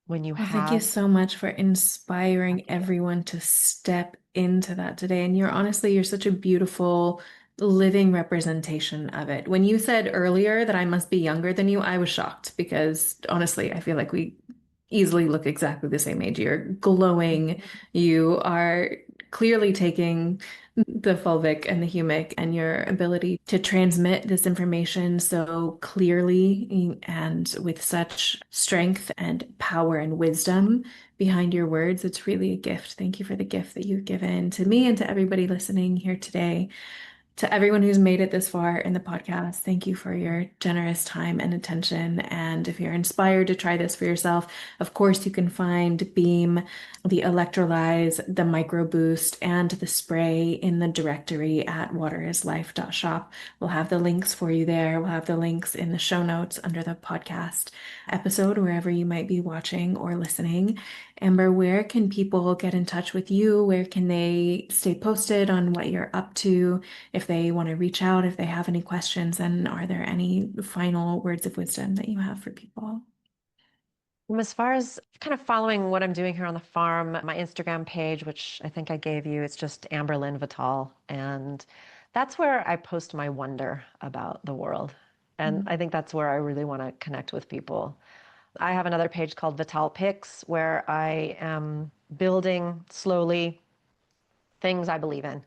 When you Thank you have, so much for inspiring everyone to step into that today. And you're such a beautiful living representation of it. When you said earlier that I must be younger than you, I was shocked because honestly, I feel like we easily look exactly the same age. You're glowing. You are clearly taking the fulvic and the humic and your ability to transmit this information so clearly and with such strength and power and wisdom behind your words. It's really a gift. Thank you for the gift that you've given to me and to everybody listening here today. To everyone who's made it this far in the podcast, thank you for your generous time and attention. And if you're inspired to try this for yourself, of course, you can find Beam, the Electrolyze, the Micro Boost, and the spray in the directory at waterislife.shop. We'll have the links for you there. We'll have the links in the show notes under the podcast episode, wherever you might be watching or listening. Amber, where can people get in touch with you? Where can they stay posted on what you're up to? If they want to reach out, if they have any questions, and are there any final words of wisdom that you have for people? as far as kind of following what I'm doing here on the farm, my Instagram page, which I think I gave you, it's just Amber Lynn Vitale. And that's where I post my wonder about the world. And I think that's where I really want to connect with people. I have another page called Vitale Pics where I am building slowly things I believe in,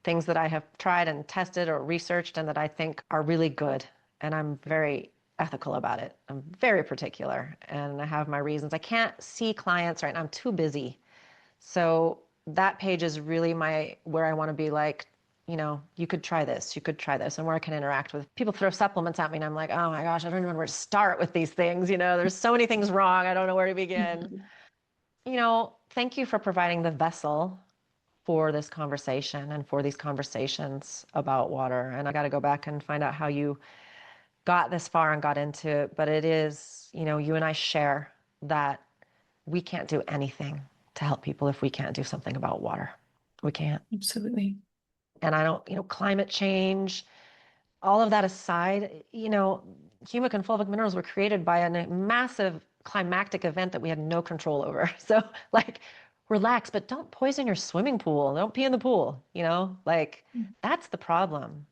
things that I have tried and tested or researched and that I think are really good. And I'm very ethical about it. I'm very particular and I have my reasons. I can't see clients right now. I'm too busy. So that page is really where I want to be like, you could try this, you could try this, and where I can interact with people. Throw supplements at me and I'm like, oh my gosh, I don't even know where to start with these things. There's so many things wrong. I don't know where to begin. Thank you for providing the vessel for this conversation and for these conversations about water. And I got to go back and find out how you got this far and got into it, but it is, you and I share that we can't do anything to help people if we can't do something about water. We can't. Absolutely. And I don't, climate change, all of that aside, humic and fulvic minerals were created by a massive climactic event that we had no control over. So relax, but don't poison your swimming pool. Don't pee in the pool, that's the problem,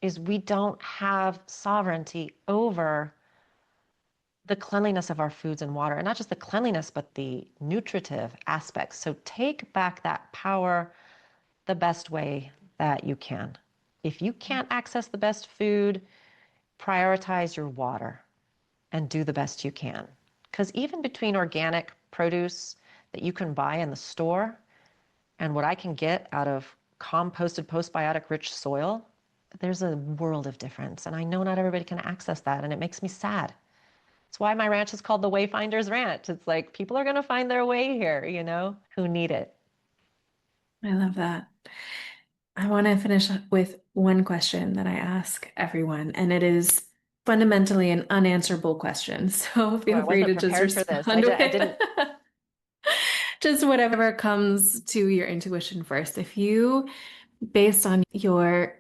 is we don't have sovereignty over the cleanliness of our foods and water, and not just the cleanliness, but the nutritive aspects. So take back that power the best way that you can. If you can't access the best food, prioritize your water and do the best you can. Because even between organic produce that you can buy in the store and what I can get out of composted postbiotic rich soil, there's a world of difference. And I know not everybody can access that, and it makes me sad. That's why my ranch is called the Wayfinders Ranch. It's like people are going to find their way here, who need it. I love that. I want to finish with one question that I ask everyone, and it is fundamentally an unanswerable question. So feel free to just respond with I didn't. Just whatever comes to your intuition first. If you, based on your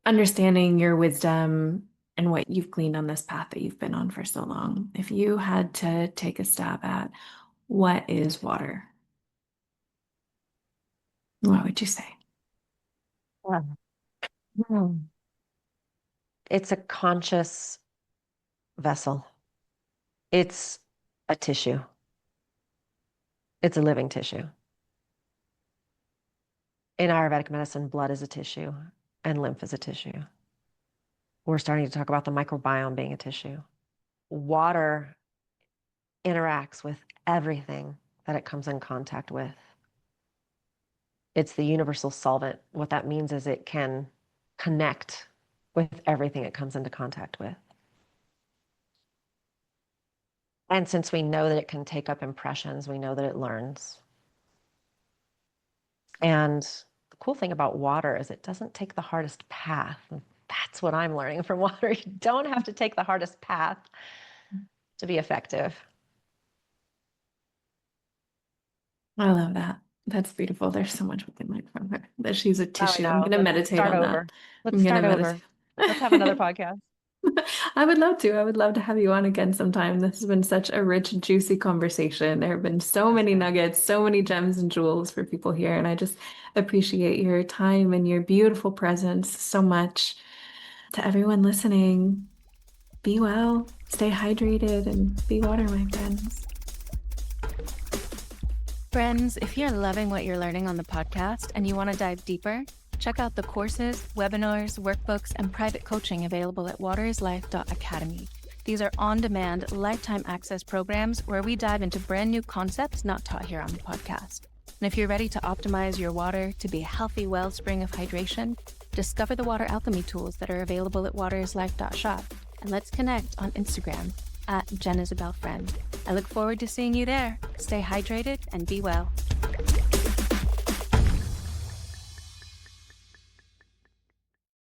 understanding, your wisdom, and what you've gleaned on this path that you've been on for so long, if you had to take a stab at what is water, what would you say? It's a conscious vessel. It's a tissue. It's a living tissue. In Ayurvedic medicine, blood is a tissue and lymph is a tissue. We're starting to talk about the microbiome being a tissue. Water interacts with everything that it comes in contact with. It's the universal solvent. What that means is it can connect with everything it comes into contact with. And since we know that it can take up impressions, we know that it learns. And the cool thing about water is it doesn't take the hardest path. That's what I'm learning from water. You don't have to take the hardest path to be effective. I love that. That's beautiful. There's so much we can learn from her. That she's a tissue. I'm going to Let's meditate start on over. that. Let's start over. Let's have another podcast. I would love to. I would love to have you on again sometime. This has been such a rich, juicy conversation. There have been so many nuggets, so many gems and jewels for people here. And I just appreciate your time and your beautiful presence so much. To everyone listening, be well, stay hydrated, and be water, my friends. Friends, if you're loving what you're learning on the podcast and you want to dive deeper, check out the courses, webinars, workbooks, and private coaching available at waterislife.academy. These are on-demand, lifetime access programs where we dive into brand new concepts not taught here on the podcast. And if you're ready to optimize your water to be a healthy wellspring of hydration, discover the water alchemy tools that are available at waterislife.shop. And let's connect on Instagram @JenIsabelFriend. I look forward to seeing you there. Stay hydrated and be well.